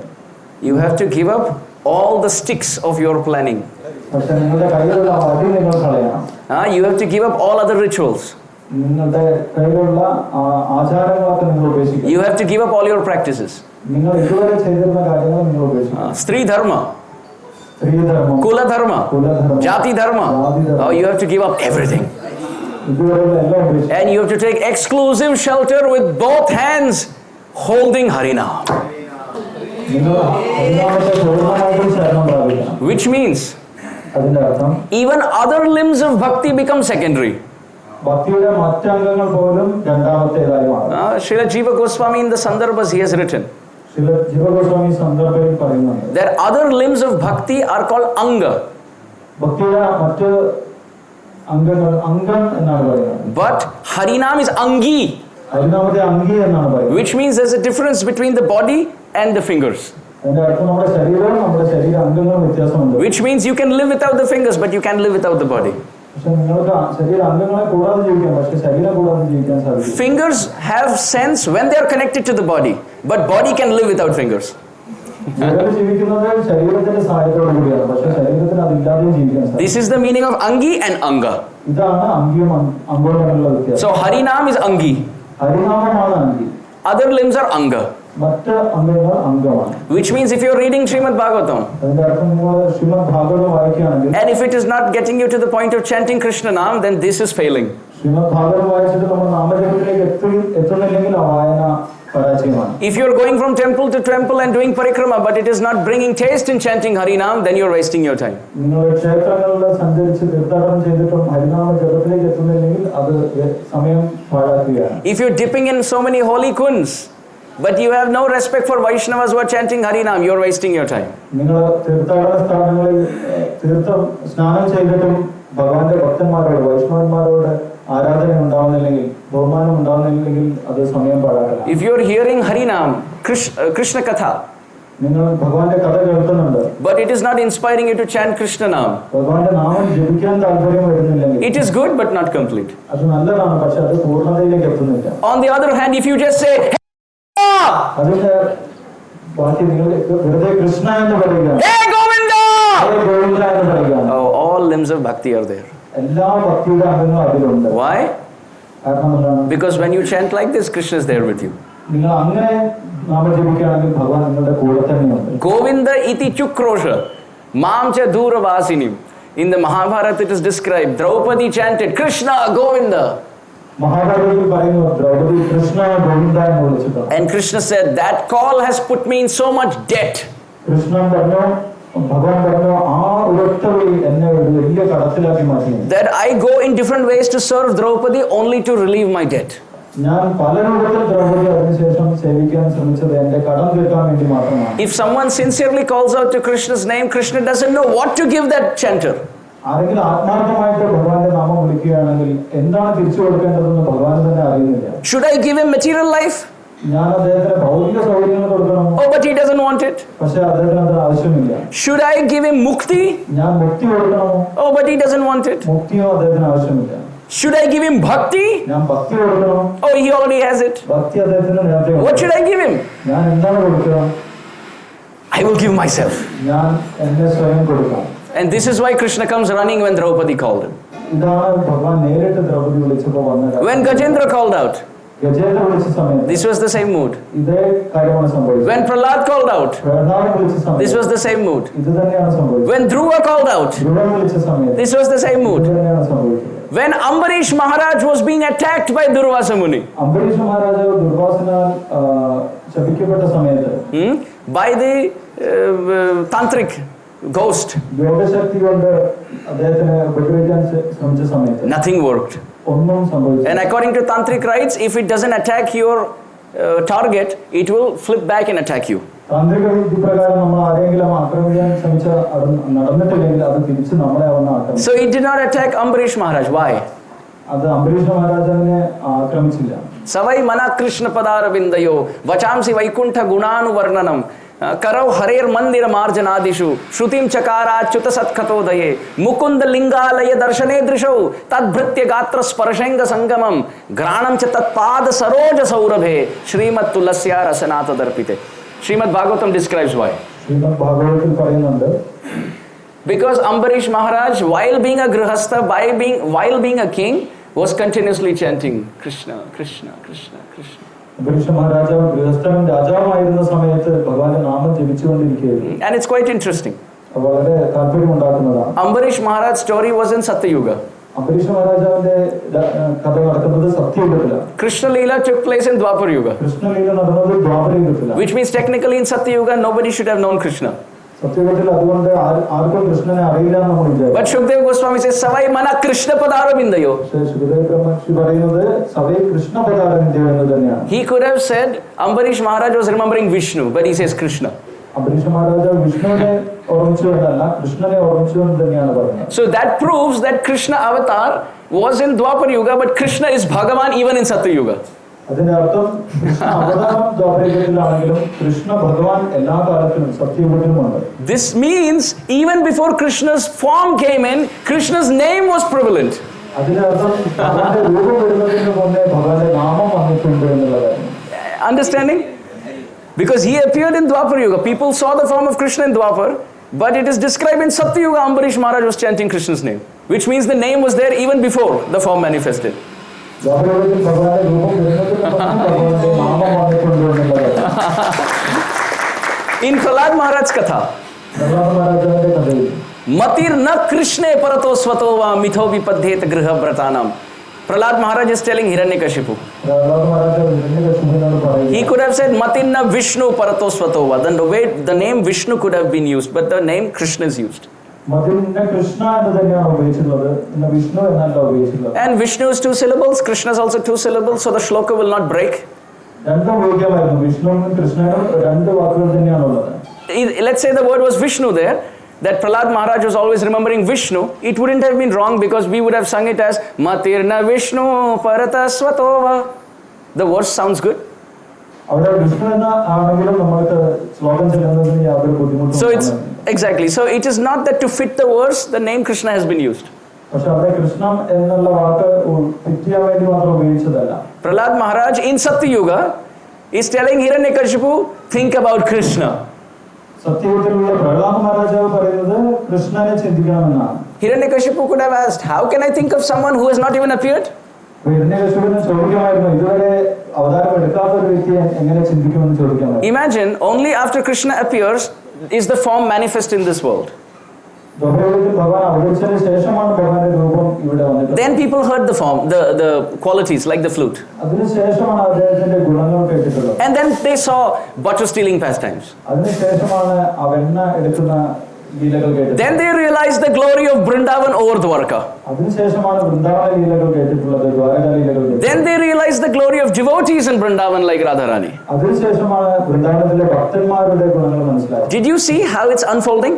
You have to give up all the sticks of your planning. പക്ഷേ നിങ്ങളുടെ കയ്യിലുള്ള വടി നിങ്ങൾ കളയണം. You have to give up all other rituals. നിങ്ങളുടെ കയ്യിലുള്ള ആചാരങ്ങളൊക്കെ നിങ്ങൾ ഉപേക്ഷിക്കണം. You have to give up all your practices. നിങ്ങൾ ഇതുവരെ ചെയ്തിരുന്ന കാര്യങ്ങൾ നിങ്ങൾ ഉപേക്ഷിക്കണം. Stree dharma, Kula dharma, Jati dharma. You have to give up everything. And you have to take exclusive shelter with both hands holding Harinam. Which means even other limbs of bhakti become secondary. Srila Jiva Goswami in the Sandarbhas he has written that other limbs of bhakti are called anga. But Harinam is angi. Which means there's a difference between the body and the fingers. Which means you can live without the fingers, but you can't live without the body. Fingers have sense when they are connected to the body, but body can live without fingers. This is the meaning of angi and anga. So Harinam is angi. Other limbs are anga. Which means if you're reading Srimad Bhagavatam and if it is not getting you to the point of chanting Krishna Nam, then this is failing. If you're going from temple to temple and doing parikrama but it is not bringing taste in chanting Harinam, then you're wasting your time. If you're dipping in so many holy kunds but you have no respect for Vaishnavas who are chanting Harinam, you're wasting your time. If you're hearing Harinam, Krishna Katha, but it is not inspiring you to chant Krishna Nam, it is good but not complete. On the other hand, if you just say Hey Govinda! Oh, all limbs of bhakti are there. Why? Because when you chant like this, Krishna is there with you. Govinda iti chukrosha mam cha duravasinim. In the Mahabharata it is described, Draupadi chanted Krishna Govinda. And Krishna said, that call has put me in so much debt. That I go in different ways to serve Draupadi only to relieve my debt. If someone sincerely calls out to Krishna's name, Krishna doesn't know what to give that chanter. Should I give him material life? Oh, but he doesn't want it. Should I give him mukti? Oh, but he doesn't want it. Should I give him bhakti? ഞാൻ ഭക്തി കൊടുക്കണം. Oh, he already has it. ഭക്തി അദ്ദേഹത്തിന് നേരത്തെ ഉണ്ട്. What should I give him? ഞാൻ എന്താണ് കൊടുക്കുക? I will give myself. ഞാൻ എന്നെ സ്വയം കൊടുക്കാം. And this is why Krishna comes running when Draupadi called him. ഇതാണ് ഭഗവാൻ നേരിട്ട് ദ്രൗപദി വിളിച്ചപ്പോൾ വന്നത്. When Gajendra called out, Gajendra വിളിച്ച സമയത്ത് this was the same mood. ഇതേ കാര്യമാണ് സംഭവിച്ചത്. When Prahlad called out, Prahladan വിളിച്ച സമയത്ത് this was the same mood. ഇത് തന്നെയാണ് സംഭവിച്ചത്. When Dhruva called out, Dhruvan വിളിച്ച സമയത്ത് this was the same ഇത് mood. തന്നെയാണ് സംഭവിച്ചത്. When Ambarish Maharaj was being attacked by Durvasa Muni, Ambareesh മഹാരാജാവ് ദുർവാസനാൽ ശപിക്കപ്പെട്ട സമയത്ത് by the tantric ghost, യോഗശക്തി കൊണ്ട് അദ്ദേഹത്തിന് ഉപദ്രവിക്കാൻ ശ്രമിച്ച സമയത്ത് nothing worked. ഒന്നും സംഭവിച്ചില്ല. And according to tantric rites, if it doesn't attack your target, it will flip back and attack you. താന്ത്രിക വിധി പ്രകാരം നമ്മൾ ആരെങ്കിലും ആക്രമിക്കാൻ ശ്രമിച്ച അത് നടന്നിട്ടില്ലെങ്കിൽ അത് തിരിച്ച് നമ്മളെ അവന്ന് ആക്രമിക്കും. So it did not attack Ambarish Maharaj. Why? അത് Ambareesh മഹാരാജാവിനെ ആക്രമിച്ചില്ല. Savai mana Krishna padara vindayo vachamsi vaikunta gunanu varnanam karau harer mandira marjanadishu shrutim chakara chuta satkatodaye mukunda lingalaya darshane drishau tadbhritya gatra sparashenga sangamam granam cha tatpada saroja saurabhe Srimad Tulasya rasanata darpite. Srimad Bhagavatam describes why. Shrimad ഭാഗവതത്തിൽ പറയുന്നുണ്ട്, because Ambarish Maharaj, while being a grihastha, while being a king, was continuously chanting Krishna, Krishna, Krishna, Krishna. Ambareesh മഹാരാജാവ് ഗൃഹസ്ഥനും രാജാവുമായിരുന്ന സമയത്ത് ഭഗവാന്റെ നാമം ജപിച്ചുകൊണ്ടിരിക്കുകയായിരുന്നു. And it's quite interesting. വളരെ താല്പര്യമുണ്ടാക്കുന്നതാണ്. Ambarish Maharaj's story was in Satyuga. Ambareesh മഹാരാജാവിന്റെ കഥ നടക്കുന്നത് സത്യയുഗത്തിലാണ്. Krishna Leela took place in Dwapar Yuga. Krishnaleela നടന്നത് ദ്വാപരയുഗത്തിലാണ്. Which means technically in Satyuga nobody should have known Krishna. സത്യയുഗത്തിൽ അതുകൊണ്ട് ആർക്കും കൃഷ്ണനെ അറിയില്ല എന്ന് നമ്മൾ വിചാരിച്ചു. But Shukdev Goswami says Savai mana Krishna padara vindayo. ശുകദേവ് ബ്രഹ്മർഷി പറയുന്നത് സവൈ കൃഷ്ണ പദാരവിന്ദയോ എന്ന് തന്നെയാണ്. He could have said Ambarish Maharaj was remembering Vishnu, but he says Krishna. Ambareesh മഹാരാജാവ് വിഷ്ണുവിനെ ഓർമ്മിച്ചുകൊണ്ടല്ല കൃഷ്ണനെ ഓർമ്മിച്ചുകൊണ്ട് തന്നെയാണ് പറയുന്നത്. So that proves that Krishna avatar was in Dwapar Yuga, but Krishna is Bhagavan even in Satyuga. അതിന്റെ അർത്ഥം കൃഷ്ണ അവതാരം ദ്വാപരയുഗത്തിലാണെങ്കിലും കൃഷ്ണ ഭഗവാൻ എല്ലാ കാലത്തിലും സത്യയുഗത്തിലുമുണ്ട്. This means even before Krishna's form came in, Krishna's name was prevalent. അതിന്റെ അർത്ഥം ഭഗവാന്റെ രൂപം വരുന്നതിന് മുന്നേ ഭഗവാന്റെ നാമം വന്നിട്ടുണ്ട് എന്നുള്ള കാര്യം. Understanding? Because he appeared in Dwapar Yuga. People saw the form of Krishna in Dwapar, but it is described in Satyuga Ambarish Maharaj was chanting Krishna's name, which means the name was there even before the form manifested. ദ്വാപരയുഗത്തിൽ ഭഗവാന്റെ രൂപം വരുന്നതിന് മുന്നേ ഭഗവാന്റെ നാമം വന്നിട്ടുണ്ട് എന്നുള്ള കാര്യം. In Prahlad Maharaj's Katha, Prahlada മഹാരാജാവിന്റെ കഥയിൽ Matir na Krishne parato swato va mitho vipadhet griha vratanam. Prahlad Maharaj is telling Hiranyakashipu. Prahlada മഹാരാജാവ് ഹിരണ്യകശിപുവിനോട് പറയുന്നു. He could have said Matinna Vishnu parato swato va. Then the name Vishnu could have been used, but the name Krishna is used. മതിലിന്റെ കൃഷ്ണ എന്ന് തന്നെയാണ് ഉപയോഗിച്ചിട്ടുള്ളത്, പിന്നെ വിഷ്ണു എന്നല്ല ഉപയോഗിച്ചിട്ടുള്ളത്. And Vishnu is 2 syllables, Krishna is also 2 syllables, so the shloka will not break. രണ്ടും ഉപയോഗിക്കാമായിരുന്നു. വിഷ്ണുവിനും കൃഷ്ണനും രണ്ട് വാക്കുകൾ തന്നെയാണുള്ളത്. Let's say the word was Vishnu there, that Prahlad Maharaj was always remembering Vishnu. It wouldn't have been wrong because we would have sung it as Matirna Vishnu Parata Swatova. The verse sounds good. അവിടെ വിഷ്ണു എന്ന ആണെങ്കിലും നമ്മൾക്ക് ശ്ലോകം ചെല്ലുന്നതിന് യാതൊരു ബുദ്ധിമുട്ടും. So it's exactly. So it is not that to fit the verse, the name Krishna has been used. പക്ഷെ അവിടെ കൃഷ്ണ എന്നുള്ള വാക്ക് ഫിറ്റ് ചെയ്യാൻ വേണ്ടി മാത്രം ഉപയോഗിച്ചതല്ല. Prahlad Maharaj in Satyuga is telling Hiranyakashipu, think about Krishna. സത്യയുഗത്തിലുള്ള Prahlada മഹാരാജാവ് പറയുന്നത് കൃഷ്ണനെ ചിന്തിക്കണമെന്നാണ്. Hiranyakashipu could have asked, how can I think of someone who has not even appeared? ഹിരണ്യകശിപുവിനെ ചോദിക്കാമായിരുന്നു, ഇതുവരെ അവതാരം എടുക്കാത്ത ഒരു വ്യക്തിയെ എങ്ങനെ ചിന്തിക്കുമെന്ന് ചോദിക്കാമായിരുന്നു. Imagine only after Krishna appears is the form manifest in this world. ദ്വാപരയുഗത്തിൽ ഭഗവാൻ അവതരിച്ചതിന് ശേഷമാണ് ഭഗവാന്റെ രൂപം ഇവിടെ വന്നിട്ടുള്ളത്. Then people heard the form, the qualities like the flute. അതിനുശേഷമാണ് അദ്ദേഹത്തിന്റെ ഗുണങ്ങൾ കേട്ടിട്ടുള്ളത്. And then they saw butter stealing pastimes. അതിനുശേഷമാണ് ആ വെണ്ണ എടുക്കുന്ന ലീലകൾ കേട്ടത്. Then they realized the glory of Vrindavan over Dwarka. അതിനുശേഷമാണ് വൃന്ദാവന ലീലകൾ കേട്ടിട്ടുള്ളത്, ദ്വാരക ലീലകൾ കേട്ടിട്ടുള്ളത്. Then they realized the glory of devotees in Vrindavan like Radharani. അതിനുശേഷമാണ് വൃന്ദാവനത്തിലെ ഭക്തന്മാരുടെ ഗുണങ്ങൾ മനസ്സിലായത്. Did you see how it's unfolding?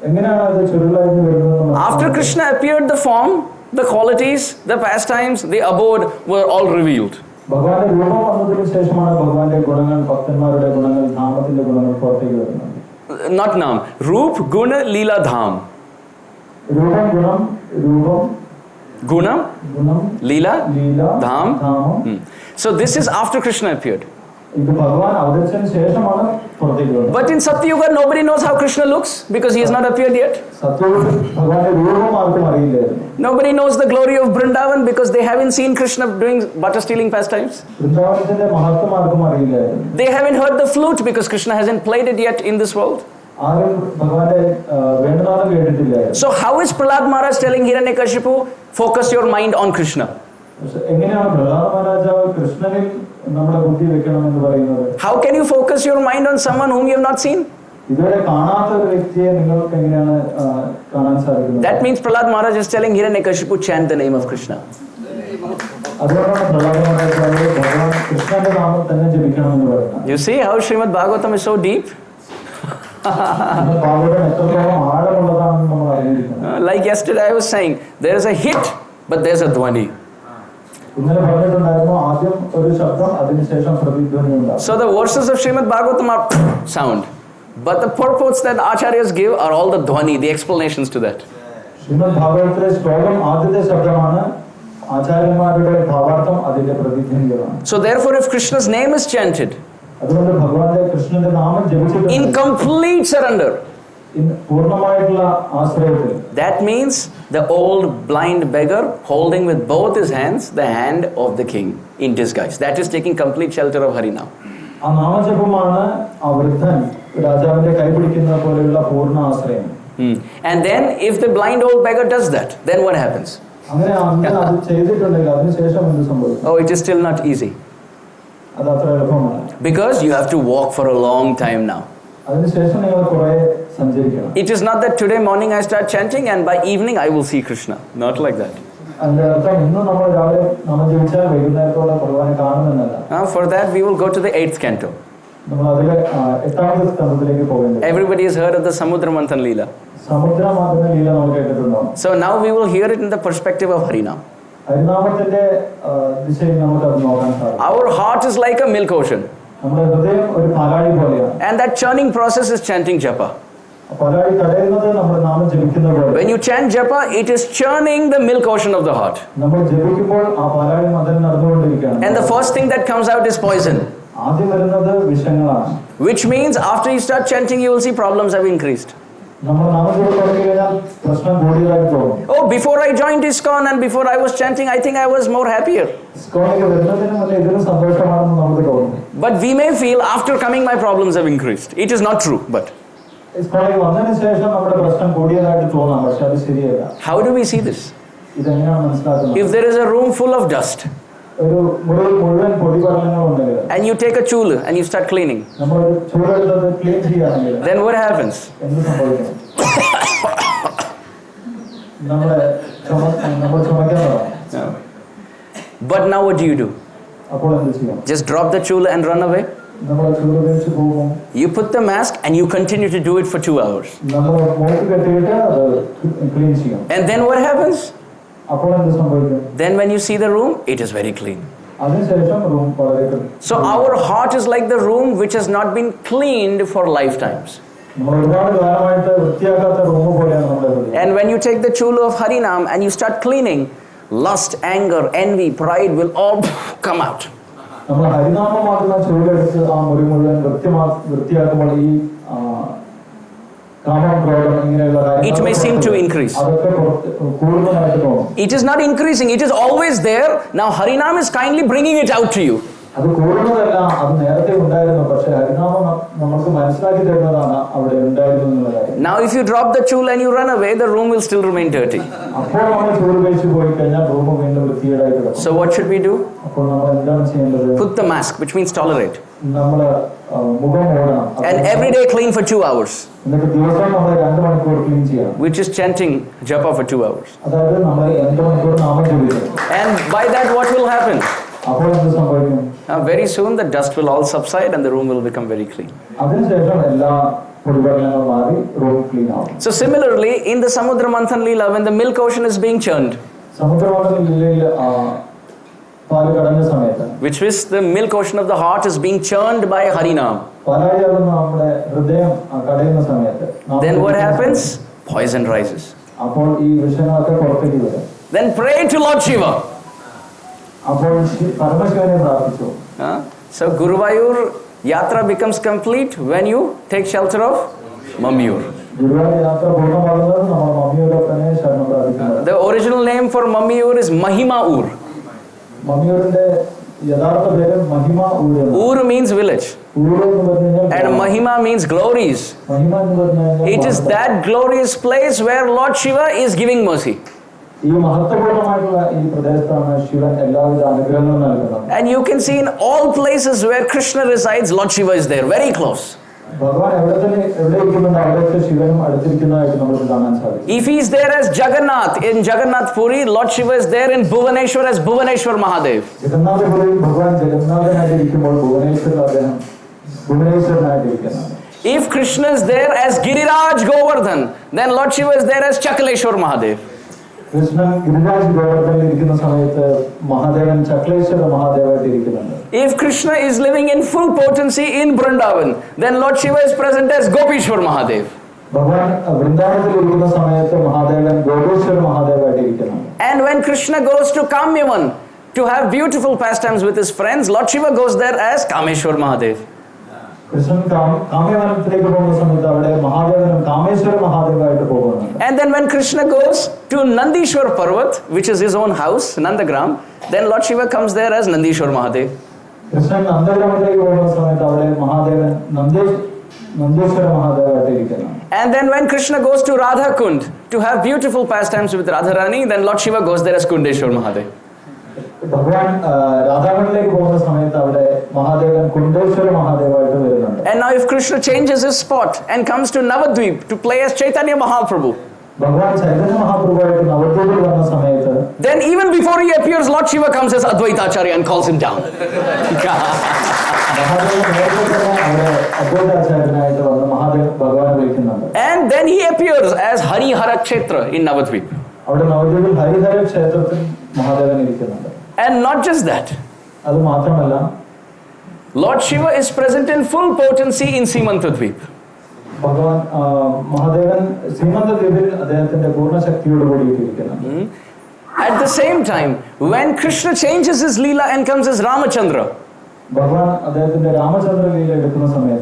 എങ്ങനെയാണ് അത് ചുരുളായിട്ട് വരുന്നത്? After Krishna appeared, the form, the qualities, the pastimes, the abode were all revealed. ഭഗവാന്റെ രൂപം വന്നതിന് ശേഷമാണ് ഭഗവാന്റെ ഗുണങ്ങൾ, ഭക്തന്മാരുടെ ഗുണങ്ങൾ, ധാമത്തിന്റെ ഗുണങ്ങൾ പുറത്തേക്ക് വരുന്നത്. Not Naam. Roop, Guna, Leela, Dham. രൂപം, ഗുണം, രൂപം, Gunam, ഗുണം, Leela, Leela, Dham. ധാമം. So this is after Krishna appeared. ഇത് ഭഗവാൻ അവതരിച്ചതിന് ശേഷമാണ് പുറത്തേക്ക് വരുന്നത്. But in Satyuga, nobody knows how Krishna looks because he has not appeared yet. സത്യത്തിൽ ഭഗവാന്റെ രൂപം ആർക്കും അറിയില്ലായിരുന്നു. Nobody knows the glory of Vrindavan because they haven't seen Krishna doing butter stealing pastimes. വൃന്ദാവനത്തിന്റെ മഹത്വം ആർക്കും അറിയില്ലായിരുന്നു. They haven't heard the flute because Krishna hasn't played it yet in this world. ആരും ഭഗവാന്റെ വേണ്ടനാഥം കേട്ടിട്ടില്ലായിരുന്നു. So how is Prahlad Maharaj telling Hiranyakashipu, focus your mind on Krishna? പക്ഷെ എങ്ങനെയാണ് പ്രഹ്ലാദ മഹാരാജാവ് കൃഷ്ണനിൽ നമ്മുടെ ബുദ്ധി വെക്കണം എന്ന് പറയുന്നത്? How can you focus your mind on someone whom you have not seen? ഇതുവരെ കാണാത്ത ഒരു വ്യക്തിയെ നിങ്ങൾക്ക് എങ്ങനെയാണ് കാണാൻ സാധിക്കുന്നത്? That means Prahlad Maharaj is telling Hiranyakashipu, chant the name of Krishna. അതുകൊണ്ടാണ് പ്രഹ്ലാദ മഹാരാജാവ് ഭഗവാൻ കൃഷ്ണന്റെ നാമം തന്നെ ജപിക്കണം എന്ന് പറയുന്നത്. You see how Srimad Bhagavatam is so deep? Bhagavatam എത്രത്തോളം ആഴമുള്ളതാണെന്ന് നമ്മൾ അറിഞ്ഞിരിക്കണം. Like yesterday I was saying, there is a hit, but there's a dhwani. ഇന്നലെ പറഞ്ഞിട്ടുണ്ടായിരുന്നു, ആദ്യം ഒരു ശബ്ദം, അതിനുശേഷം പ്രതിധ്വനി ഉണ്ടാകും. So the verses of Srimad Bhagavatam are sound, but the purports that acharyas give are all the dhwani, the explanations to that. Shrimad ഭാഗവതത്തിലെ ശ്ലോകം ആദ്യത്തെ ശബ്ദമാണ്, ആചാര്യന്മാരുടെ ഭാവാർത്ഥം അതിന്റെ പ്രതിധ്വനികളാണ്. So therefore, if Krishna's name is chanted അതുകൊണ്ട് ഭഗവാന്റെ കൃഷ്ണന്റെ നാമം in ജപിച്ചിട്ടുണ്ട് complete surrender, പൂർണ്ണമായിട്ടുള്ള ആശ്രയത്തിൽ, that means the old blind beggar holding with both his hands the hand of the king in disguise. That is taking complete shelter of Harinam. ആ നാമജപമാണ് ആ വൃദ്ധൻ രാജാവിന്റെ കൈപിടിക്കുന്ന പോലെയുള്ള പൂർണ്ണ ആശ്രയം. And then if the blind old beggar does that, then what happens? അങ്ങനെ അന്ന് അത് ചെയ്തിട്ടുണ്ടെങ്കിൽ അതിനുശേഷം എന്ത് സംഭവിക്കും? Oh, it is still not easy. അത് അത്ര എളുപ്പമല്ല. Because you have to walk for a long time now. അതിനുശേഷം നിങ്ങൾ കുറെ സഞ്ചരിക്കണം. It is not that today morning I start chanting and by evening I will see Krishna. Not like that. അതിന്റെ അർത്ഥം ഇന്നും നമ്മൾ രാവിലെ നാമം ജപിച്ചാൽ വൈകുന്നേരത്തോടെ ഭഗവാനെ കാണുമെന്നല്ല. For that we will go to the 8th canto. നമ്മൾ അതിലെ 8ാമത്തെ സ്കന്ധത്തിലേക്ക് പോകേണ്ടത്. Everybody has heard of the Samudra Manthan Leela. സമുദ്രമാകുന്ന Leela നമ്മൾ കേട്ടിട്ടുണ്ടോ? So now we will hear it in the perspective of Harinam. ഹരിനാമത്തിന്റെ ദിശയിൽ നമുക്ക് അത് നോക്കാൻ സാധിക്കും. Our heart is like a milk ocean. നമ്മുടെ ഹൃദയം ഒരു പാലാഴി പോലെയാണ്. And that churning process is chanting japa. പാലാഴി തടയുന്നത് നമ്മൾ നാമം ജപിക്കുന്ന പോലെ. When you chant japa, it is churning the milk ocean of the heart. നമ്മൾ ജപിക്കുമ്പോൾ ആ പാലാഴി മതം നടന്നുകൊണ്ടിരിക്കുകയാണ്. And the first thing that comes out is poison. ആദ്യം വരുന്നത് വിഷങ്ങളാണ്. Which means after you start chanting, you will see problems have increased. നമ്മൾ നാമം ജപം തുടങ്ങി കഴിഞ്ഞാൽ പ്രശ്നം കൂടിയതായിട്ട് തോന്നും. Oh, before I joined ISKCON and before I was chanting, I think I was more happier. ഇസ്കോണിലേക്ക് വരുന്നതിന് മുന്നേ ഇതിലും സന്തോഷമാണെന്ന് നമുക്ക് തോന്നും. But we may feel after coming my problems have increased. It is not true, but ഇസ്കോണിലേക്ക് വന്നതിന് ശേഷം നമ്മുടെ പ്രശ്നം കൂടിയതായിട്ട് തോന്നാം, പക്ഷെ അത് ശരിയല്ല. how do we see this? ഇതെങ്ങനെയാണ് മനസ്സിലാക്കുന്നത്? If there is a room full of dust ഒരു മുറിയിൽ മുഴുവൻ പൊടിപടലങ്ങൾ ഉണ്ടെങ്കിൽ and you take a chula and you start cleaning, നമ്മൾ ഒരു ചൂടെടുത്തത് ക്ലീൻ ചെയ്യുകയാണെങ്കിൽ then what happens? എന്ത് സംഭവിക്കും? നമ്മൾ ചുമക്കാൻ തുടങ്ങും. But now what do? അപ്പോൾ എന്ത് ചെയ്യും? Just drop the chula and run away? നമ്മൾ ചൂട് ഉപയോഗിച്ച് പോകും. You put the mask and you continue to do it for 2 hours. നമ്മൾ മൂക്ക് കെട്ടിയിട്ട് അത് ക്ലീൻ ചെയ്യും. And then what happens? അപ്പോൾ എന്ത് സംഭവിക്കും? Then when you see the room, it is very clean. അതിനുശേഷം റൂം വളരെ So our heart is like the room which has not been cleaned for lifetimes. നമ്മൾ ഒരുപാട് കാലമായിട്ട് വൃത്തിയാക്കാത്ത റൂം പോലെയാണ് നമ്മുടെ ഹൃദയം. And when you take the chula of Harinam and you start cleaning, lust, anger, envy, pride will all come out. നമ്മൾ ഹരിനാമമാകുന്ന ചൂടെടുത്ത് ആ മുറി മുഴുവൻ വൃത്തിയാക്കുമ്പോൾ ഈ It may seem to increase. It is not increasing, it is always there. Now Harinam is kindly bringing it out to you. Now if you drop the chula and you run away, the room will still remain dirty. So what should we do? Put the mask, which means tolerate. And every day clean for 2 hours. Which is chanting japa for 2 hours. And by that what will happen? Very soon the dust will all subside and the room will become very clean. So similarly, in the Samudra Manthan Leela, when the milk ocean is being churned, which is the milk ocean of the heart is being churned by Harinam, then what happens? Poison rises. then pray to Lord Shiva. അപ്പോൾ പരമശിവനെ പ്രാർത്ഥിച്ചു. So Guruvayur Yatra becomes complete when you take shelter of Mammiyur. Guruvayur യാത്ര പൂർണ്ണമാകുന്നത് നമ്മൾ മമ്മിയൂരപ്പനെ ശരണം പ്രാപിക്കുന്നത്. The original name for Mammiyur is Mahima Ur. മമ്മിയൂരിന്റെ യഥാർത്ഥ പേര് മഹിമ ഊർ. Ur means village. And Mahima means glories. It is that glorious place where Lord Shiva is giving mercy. And you can see in all places where Krishna resides, Lord Shiva is there, very close. If he is there as Jagannath in Jagannath Puri, Lord Shiva is there in Bhuvaneshwar as Bhuvaneshwar Mahadev. If Krishna is there as Giriraj Govardhan, then Lord Shiva is there as Chakaleshwar Mahadev. If Krishna is living in full potency in Vrindavan, then Lord Shiva is present as Gopishwar Mahadev. And when Krishna goes to Kamyavan to have beautiful pastimes with his friends, Lord Shiva goes there as Kameshwar Mahadev. And then when Krishna goes to Nandishwar Parvat, which is his own house, Nandagram, then Lord Shiva comes there as Nandishwar Mahadev. And then when Krishna goes to Radha Kund to have beautiful pastimes with Radharani, then Lord Shiva goes there as Kundeshwar Mahadev. And now if Krishna changes his spot and comes to Navadvip to play as Chaitanya Mahaprabhu, then even before he appears, Lord Shiva comes as Advaitacharya and calls him down. And then he appears as Harihara Kshetra in Navadvip. And not just that, Lord Shiva is present in full potency in Simantadvip. At the same time, when Krishna changes his Leela and comes as Ramachandra,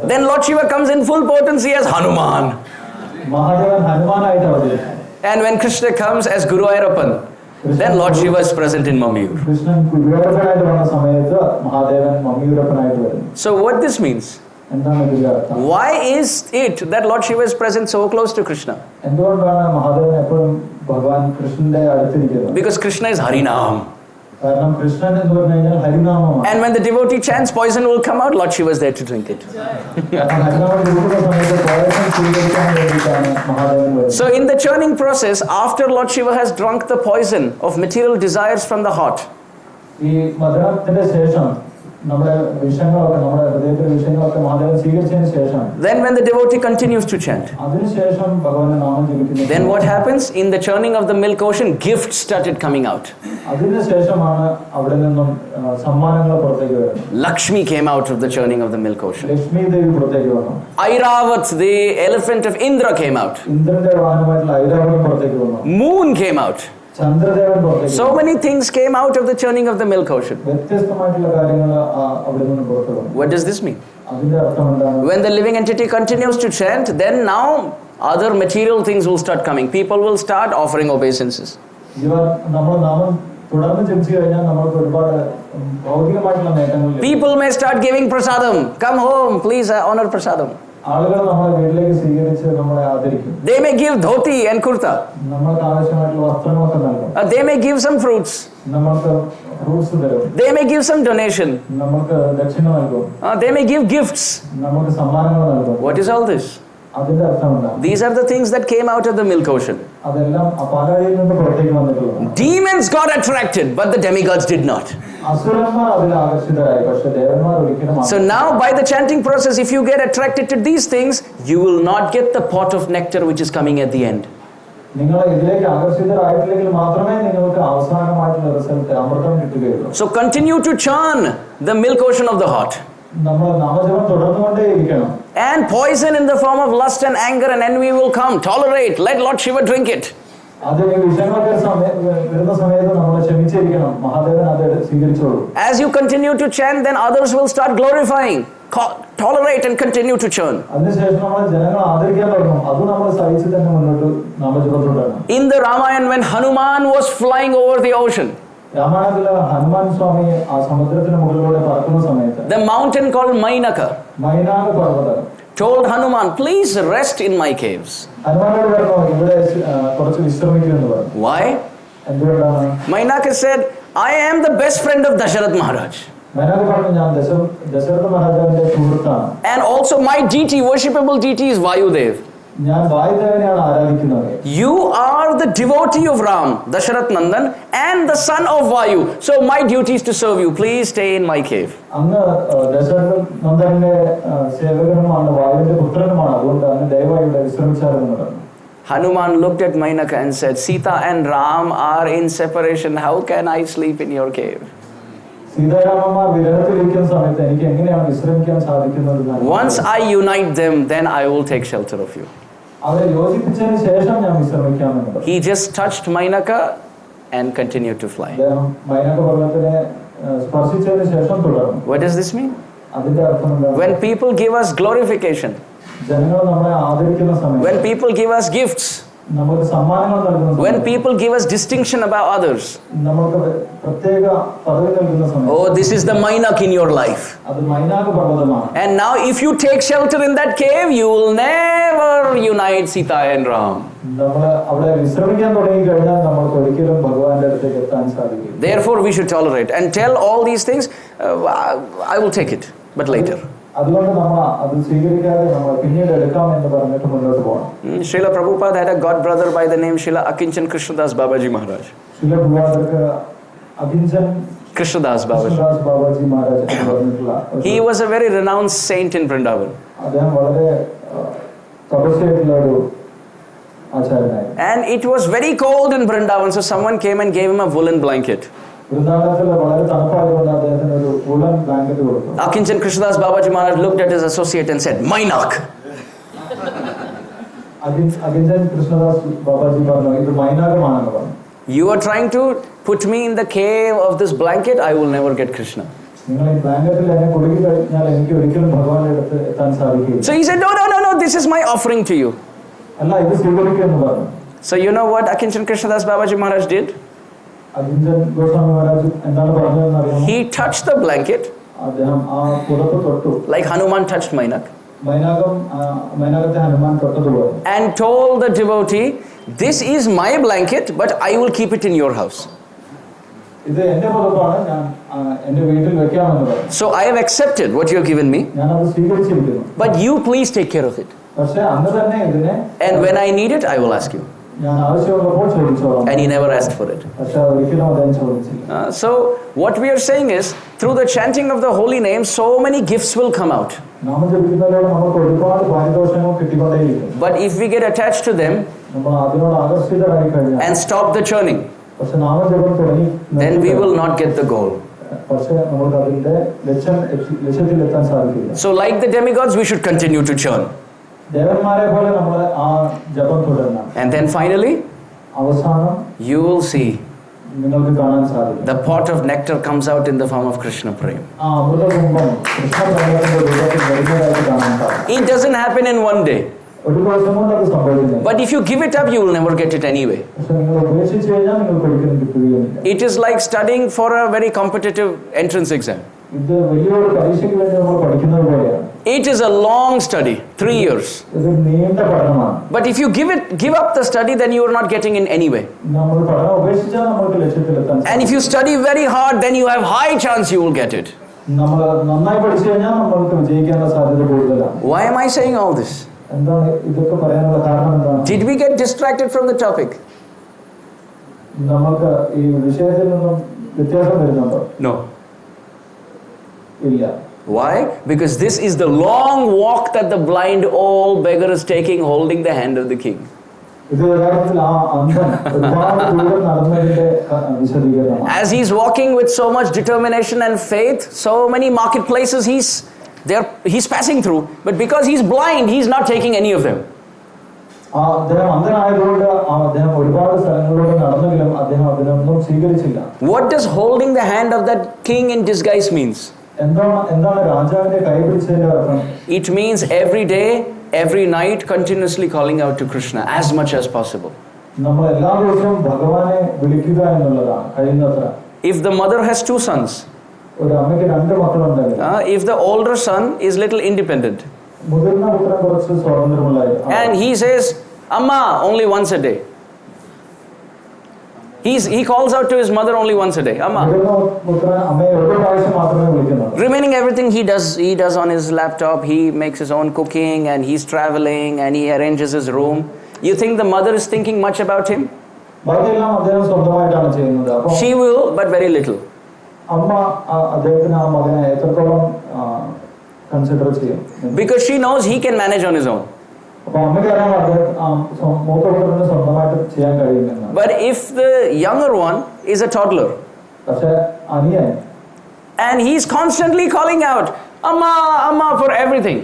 then Lord Shiva comes in full potency as Hanuman. And when Krishna comes as Guru Ayyappan, then Lord Shiva is present in Mammiyur. So what this means? Why is it that Lord Shiva is present so close to Krishna? Because Krishna is Harinam. And when the devotee chants, poison will come out, Lord Shiva is there to drink it. So in the churning process, after Lord Shiva has drunk the poison of material desires from the heart, then when the devotee continues to chant, then what happens? In the churning of the milk ocean, gifts started coming out. Lakshmi came out of the churning of the milk ocean. Airavat, the elephant of Indra, came out. Moon came out. So many things came out of the churning of the milk ocean. What does this mean? When the living entity continues to chant, then now other material things will start coming. People will start offering obeisances. People may start giving prasadam. Come home, please honor prasadam. They may give dhoti and kurta. They may give some fruits. They may give some donation. They may give gifts. What is all this? These are the things that came out of the milk ocean. Demons got attracted, but the demigods did not. So now by the chanting process, if you get attracted to these things, you will not get the pot of nectar which is coming at the end. So continue to churn the milk ocean of the heart. And poison in the form of lust and anger and envy will come. Tolerate. Let Lord Shiva drink it. അത് ഈ വിഷയങ്ങളൊക്കെ വരുന്ന സമയത്ത് നമ്മൾ ക്ഷമിച്ചിരിക്കണം. മഹാദേവൻ അത് സ്വീകരിച്ചോളൂ. As you continue to chant, then others will start glorifying. Tolerate and continue to chant. അതിനുശേഷം നമ്മൾ ജനങ്ങൾ ആദരിക്കാൻ തുടങ്ങും. അത് നമ്മൾ സഹിച്ച് തന്നെ മുന്നോട്ട് നാമജപം തുടരണം. In the Ramayana, when Hanuman was flying over the ocean, രാമായണത്തിലെ ഹനുമാൻ സ്വാമി ആ സമുദ്രത്തിന് മുകളിലൂടെ പറക്കുന്ന സമയത്ത് the mountain called Mainaka Mainaka പർവ്വതം told Hanuman, please rest in my caves. ഹനുമാനോട് പറഞ്ഞു ഇവിടെ കുറച്ച് വിശ്രമിക്കുമെന്ന് പറഞ്ഞു. Why? എന്തുകൊണ്ടാണ്? Mainaka said, I am the best friend of Dasharath Maharaj. Mainaka പറഞ്ഞു ഞാൻ ദശരഥ മഹാരാജാവിന്റെ സുഹൃത്താണ്. And also my deity, worshipable deity is Vayudev. ഞാൻ വായുദേവനെയാണ് ആരാധിക്കുന്നത്. You are the devotee of Ram, Dasharath Nandan, and the son of Vayu. So my duty is to serve you. Please stay in my cave. അങ്ങ് ദശരഥ നന്ദന്റെ സേവകനുമാണ്, വായുവിന്റെ പുത്രനുമാണ്. അതുകൊണ്ട് അങ്ങ് ദയവായി ഇവിടെ വിശ്രമിച്ചാലെന്ന് പറഞ്ഞു. Hanuman looked at Mainaka and said, Sita and Ram are in separation. How can I sleep in your cave? സീതാരാമന്മാർ വിരഹത്തിലിരിക്കുന്ന സമയത്ത് എനിക്ക് എങ്ങനെയാണ് വിശ്രമിക്കാൻ സാധിക്കുന്നത്? Once I unite them, then I will take shelter of you. അവരെ യോജിപ്പിച്ചതിന് ശേഷം ഞാൻ വിശ്രമിക്കാമെന്ന് പറഞ്ഞു. He just touched Mainaka and continued to fly. Mainaka പർവ്വതത്തിനെ സ്പർശിച്ചതിന് ശേഷം തുടർന്നു. What does this mean? അതിന്റെ അർത്ഥം എന്താണ്? When people give us glorification, ജനങ്ങൾ നമ്മളെ ആദരിക്കുന്ന സമയത്ത്, when people give us gifts, നമുക്ക് സമ്മാനങ്ങൾ നൽകുന്ന സമയത്ത്, when people give us distinction about others, നമുക്ക് പ്രത്യേക പദവി നൽകുന്ന സമയത്ത്, oh, this is the Mainak in your life. അത് Mainaka പർവ്വതമാണ്. And now if you take shelter in that cave, you will never unite Sita and Ram. നമ്മൾ അവിടെ വിശ്രമിക്കാൻ തുടങ്ങി കഴിഞ്ഞാൽ നമ്മൾക്ക് ഒരിക്കലും ഭഗവാന്റെ അടുത്തേക്ക് എത്താൻ സാധിക്കും. Therefore we should tolerate and tell all these things, I will take it, but later. അതുകൊണ്ട് നമ്മൾ അത് സ്വീകരിക്കാതെ നമ്മൾ പിന്നീട് എടുക്കാം എന്ന് പറഞ്ഞിട്ട് മുന്നോട്ട് പോകണം. Srila Prabhupada had a god brother by the name Srila Akinchan Krishnadas Babaji Maharaj. Shila ഭഗവാദർക്ക് അകിഞ്ചൻ Krishnadas Babaji. Babaji Maharaj എന്ന് പറഞ്ഞിട്ടുള്ള He was a very renowned saint in Vrindavan. അദ്ദേഹം വളരെ തപസ്യായിട്ടുള്ള ഒരു ആചാര്യനായി. And it was very cold in Vrindavan, so someone came and gave him a woolen blanket. വൃന്ദാവനത്തിൽ വളരെ തണുപ്പായതുകൊണ്ട് അദ്ദേഹത്തിന് ഒരു woollen blanket കൊടുത്തു. Akinchan Krishnadas Babaji Maharaj looked at his associate and said, Mainak. Akinchan Krishnadas Babaji പറഞ്ഞു ഇത് മൈനാകമാണെന്ന് പറഞ്ഞു. You are trying to put me in the cave of this blanket, I will never get Krishna. നിങ്ങൾ ഈ ബ്ലാങ്കറ്റിൽ എന്നെ കുടുക്കി കഴിഞ്ഞാൽ എനിക്ക് ഒരിക്കലും ഭഗവാന്റെ അടുത്ത് എത്താൻ സാധിക്കില്ല. So he said, no, this is my offering to you. അല്ല ഇത് സ്വീകരിക്കുമെന്ന് പറഞ്ഞു. So you know what Akinchan Krishnadas Babaji Maharaj did? അകിഞ്ചൻ Goswami Maharaj എന്താണ് പറഞ്ഞതെന്ന് അറിയാമോ? He touched the blanket അദ്ദേഹം ആ പുറത്ത് തൊട്ടു. like Hanuman touched Mainak. മൈനാകത്തെ Hanuman തൊട്ടതുപോലെ. And told the devotee, this is my blanket, but I will keep it in your house. ഇത് എന്റെ പുറത്താണ്, ഞാൻ എന്റെ വീട്ടിൽ വെക്കാമെന്ന് പറഞ്ഞു. So I have accepted what you have given me, ഞാൻ അത് സ്വീകരിച്ചിരിക്കുന്നു. but you please take care of it. പക്ഷേ അന്ന് തന്നെ ഇതിനെ And when I need it, I will ask you. ഞാൻ ആവശ്യമുള്ളപ്പോൾ ചോദിച്ചോളാം. And he never asked for it. പക്ഷേ ഒരിക്കലും അദ്ദേഹം ചോദിച്ചില്ല. So what we are saying is, through the chanting of the holy name, so many gifts will come out. നാമം ജപിക്കുന്നതിലൂടെ നമുക്ക് ഒരുപാട് പാരിതോഷങ്ങൾ കിട്ടിക്കൊണ്ടേയിരിക്കും. But if we get attached to them നമ്മൾ അതിനോട് ആകർഷിതരായി കഴിഞ്ഞാൽ and stop the churning, പക്ഷെ നാമജപം തുടങ്ങി then we will not get the goal. പക്ഷേ നമുക്ക് അതിന്റെ ലക്ഷ്യത്തിൽ എത്താൻ സാധിക്കില്ല. So like the demigods, we should continue to churn. ദേവന്മാരെ പോലെ നമ്മൾ ആ ജപം തുടരണം. And then finally, അവസാനം you will see നിങ്ങൾക്ക് കാണാൻ സാധിക്കും. the pot of nectar comes out in the form of Krishna Prem. ആ അമൃതകുംഭം കൃഷ്ണപ്രേമത്തിന്റെ രൂപത്തിൽ വരുന്നതായിട്ട് കാണാൻ സാധിക്കും. It doesn't happen in one day. ഒരു ദിവസം കൊണ്ട് അത് സംഭവിക്കുന്നില്ല. But if you give it up, you will never get it anyway. പക്ഷെ നിങ്ങൾ ഉപേക്ഷിച്ച് കഴിഞ്ഞാൽ നിങ്ങൾക്ക് ഒരിക്കലും കിട്ടുകയില്ല. It is like studying for a very competitive entrance exam. ഇത് വലിയൊരു പരീക്ഷയ്ക്ക് വേണ്ടി നമ്മൾ പഠിക്കുന്നത് പോലെയാണ്. It is a long study, 3 years. ഇത് നീണ്ട പഠനമാണ്. But if you give up the study, then you are not getting in anyway. നമ്മൾ പഠനം ഉപേക്ഷിച്ചാൽ നമുക്ക് ലക്ഷ്യത്തിലെത്താൻ സാധിക്കും. And if you study very hard, then you have high chance you will get it. നമ്മൾ നന്നായി പഠിച്ചു കഴിഞ്ഞാൽ നമുക്ക് വിജയിക്കാനുള്ള സാധ്യത കൂടുതലാണ്. Why am I saying all this? എന്താണ് ഇതൊക്കെ പറയാനുള്ള കാരണം എന്താണ്? Did we get distracted from the topic? നമുക്ക് ഈ വിഷയത്തിൽ നിന്നും വ്യത്യാസം വരുന്നുണ്ടോ? No. ഇല്ല. Why? Because this is the long walk that the blind old beggar is taking, holding the hand of the king. ഇത് യഥാർത്ഥത്തിൽ ആ അന്ധൻ ഒരുപാട് ദൂരം നടന്നതിന്റെ വിശദീകരണമാണ്. As he's walking with so much determination and faith, so many marketplaces he's passing through, but because he's blind, he's not taking any of them. അദ്ദേഹം അന്ധനായതുകൊണ്ട് അദ്ദേഹം ഒരുപാട് സ്ഥലങ്ങളിലൂടെ നടന്നെങ്കിലും അദ്ദേഹം അതിനൊന്നും സ്വീകരിച്ചില്ല. What does holding the hand of that king in disguise means? എന്താണ് രാജാവിന്റെ കൈ പിടിച്ചതിന്റെ അർത്ഥം? It means every day, every night, continuously calling out to Krishna as much as possible. നമ്മൾ എല്ലാ ദിവസവും ഭഗവാനെ വിളിക്കുക എന്നുള്ളതാണ് കഴിയുന്നത്ര. If the mother has 2 sons, ഒരു അമ്മയ്ക്ക് 2 മക്കളുണ്ടായിരുന്നു. if the older son is little independent, മുതിർന്ന പുത്രൻ കുറച്ച് സ്വാതന്ത്ര്യമുള്ളായിരുന്നു, and he says, Amma, only once a day. He calls out to his mother only once a day, Amma. Remaining everything he does on his laptop. He makes his own cooking and he's traveling and he arranges his room. You think the mother is thinking much about him? She will, but very little. Because she knows he can manage on his own. But if the younger one is a toddler and he's constantly calling out, Amma, Amma for everything,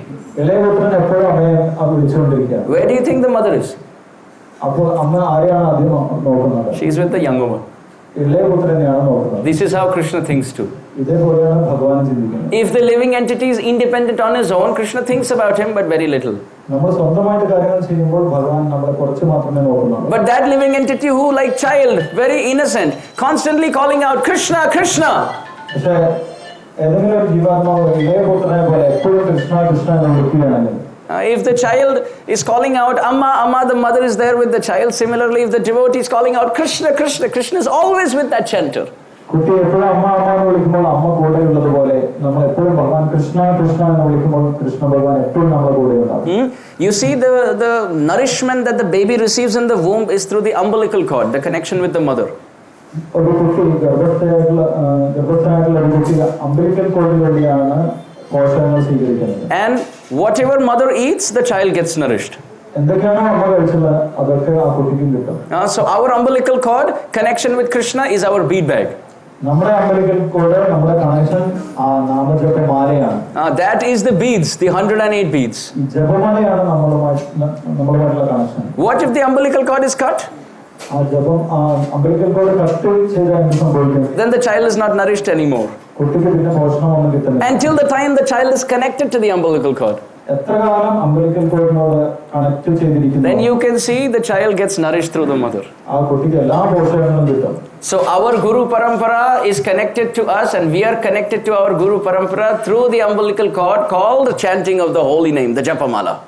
where do you think the mother is? She is with the younger one. This is how Krishna thinks too. If the living entity is independent on his own, Krishna thinks about him but very little. But that living entity who, like child, very innocent, constantly calling out Krishna, Krishna, if the child is calling out Amma, Amma, the mother is there with the child. Similarly, if the devotee is calling out Krishna, Krishna, Krishna is always with that chanter. You see, the nourishment that the baby receives in the womb is through the umbilical cord, the connection with the mother. And whatever mother eats, the child gets nourished. So our umbilical cord connection with Krishna is our bead bag. That is the beads, the 108 beads. What if the umbilical cord is cut? Then the child is not nourished anymore. Until the time the child is connected to the umbilical cord. Then you can see the child gets nourished through the mother. So our Guru Parampara is connected to us and we are connected to our Guru Parampara through the umbilical cord called the chanting of the holy name, the Japamala.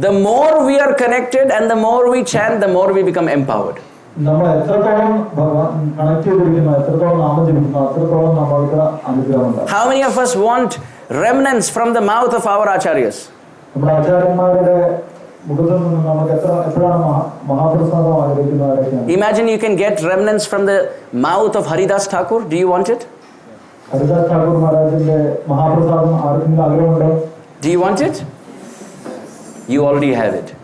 The more we are connected and the more we chant, the more we become empowered. How many of us want remnants from the mouth of our acharyas? Imagine you can get remnants from the mouth of Haridas Thakur. Do you want it? Do you want it? You already have it.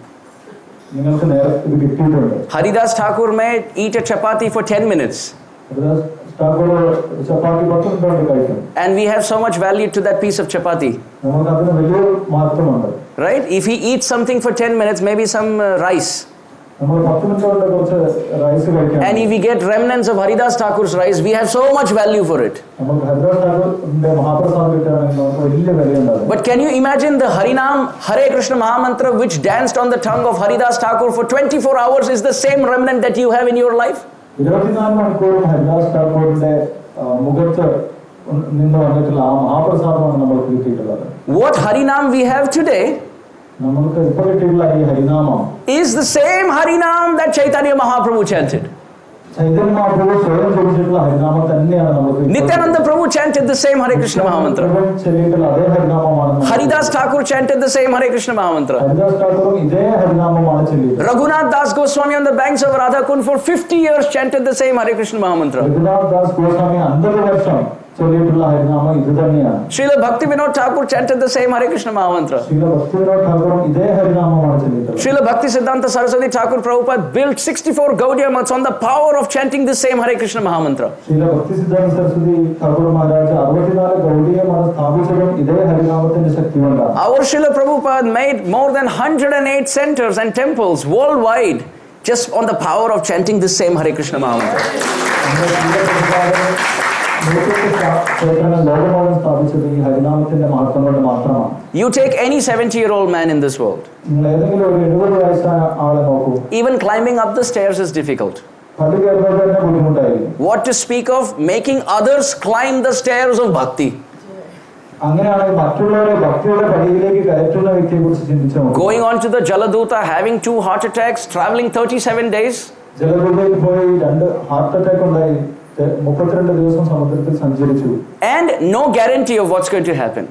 Haridas Thakur may eat a chapati for 10 minutes. And we have so much value to that piece of chapati. Right? If he eats something for 10 minutes, maybe some rice. And if we get remnants of Haridas Thakur's rice, we have so much value for it. But can you imagine the Harinam, Hare Krishna Mahamantra, which danced on the tongue of Haridas Thakur for 24 hours is the same remnant that you have in your life? What Harinam we have today is the same Harinam that Chaitanya Mahaprabhu chanted. Nityananda Prabhu chanted the same Hare Krishna Mahamantra. Haridas Thakur chanted the same Hare Krishna Mahamantra. Raghunath Das Goswami on the banks of Radha Kund for 50 years chanted the same Hare Krishna Mahamantra. ചൊല്ലിയിട്ടുള്ള ഹരിനാമം ഇത് തന്നെയാണ്. Srila Bhaktivinoda Thakur chanted the same Hare Krishna Mahamantra. Srila Bhaktivinod ഠാക്കൂറും ഇതേ ഹരിനാമമാണ് ചൊല്ലിയിട്ടുള്ളത്. Srila Bhaktisiddhanta Saraswati Thakur Prabhupada built 64 Gaudiya Maths on the power of chanting the same Hare Krishna Mahamantra. Srila ഭക്തിസിദ്ധാന്ത Saraswati Thakur Maharaj 64 Gaudiya മഠം സ്ഥാപിച്ചതും ഇതേ ഹരിനാമത്തിന്റെ ശക്തി കൊണ്ടാണ്. Our Srila Prabhupada made more than 108 centers and temples worldwide just on the power of chanting the same Hare Krishna Mahamantra. You take any 70-year-old man in this world. Even climbing up the stairs is difficult. What to speak of making others climb the stairs of bhakti? Going on to the Jaladuta, having 2 heart attacks, traveling 37 days. And no guarantee of what's going to happen.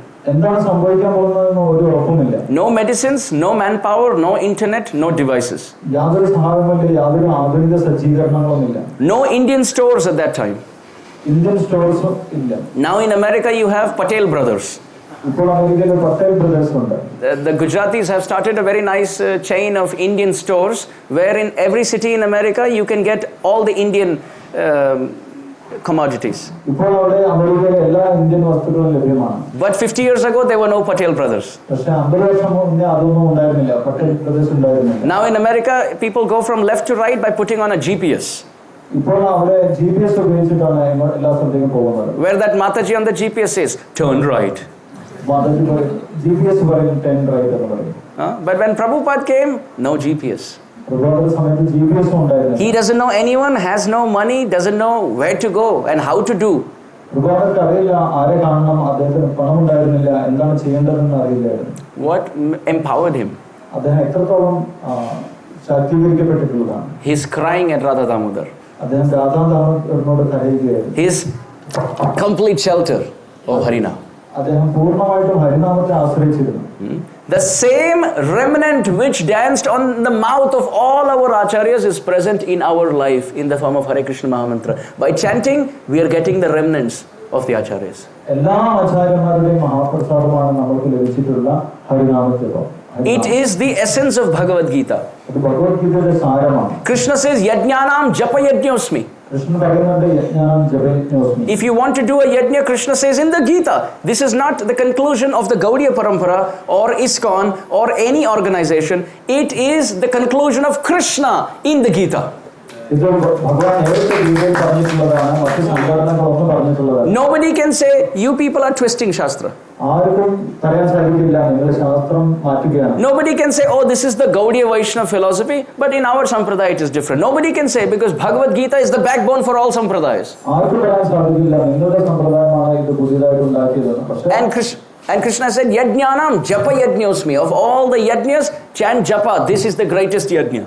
No medicines, no manpower, no internet, no devices. No Indian stores at that time. Now in America you have Patel brothers. The Gujaratis have started a very nice chain of Indian stores where in every city in America you can get all the Indian commodities. But 50 years ago there were no Patel brothers. Now in America people go from left to right by putting on a GPS. Where that Mataji on the GPS says, turn right. But when Prabhupada came, no GPS. He doesn't know anyone, has no money, doesn't know where to go and how to do. What empowered him? He's crying at Radha Damodar. His complete shelter of Harinam. The same remnant which danced on the mouth of all our acharyas is present in our life in the form of Hare Krishna Mahamantra. By chanting, we are getting the remnants of the acharyas. It is the essence of Bhagavad Gita. Krishna says, Yajnanam japa yajñosmi. If you want to do a yajna, Krishna says in the Gita, this is not the conclusion of the Gaudiya Parampara or ISKCON or any organization. It is the conclusion of Krishna in the Gita. Nobody can say, you people are twisting Shastra. Nobody can say, oh, this is the Gaudiya Vaishnava philosophy, but in our Sampradaya it is different. Nobody can say, because Bhagavad Gita is the backbone for all Sampradayas. And Krishna said, Yajnanam japa yajñosmi. Of all the yajñas, chant japa. This is the greatest yajna.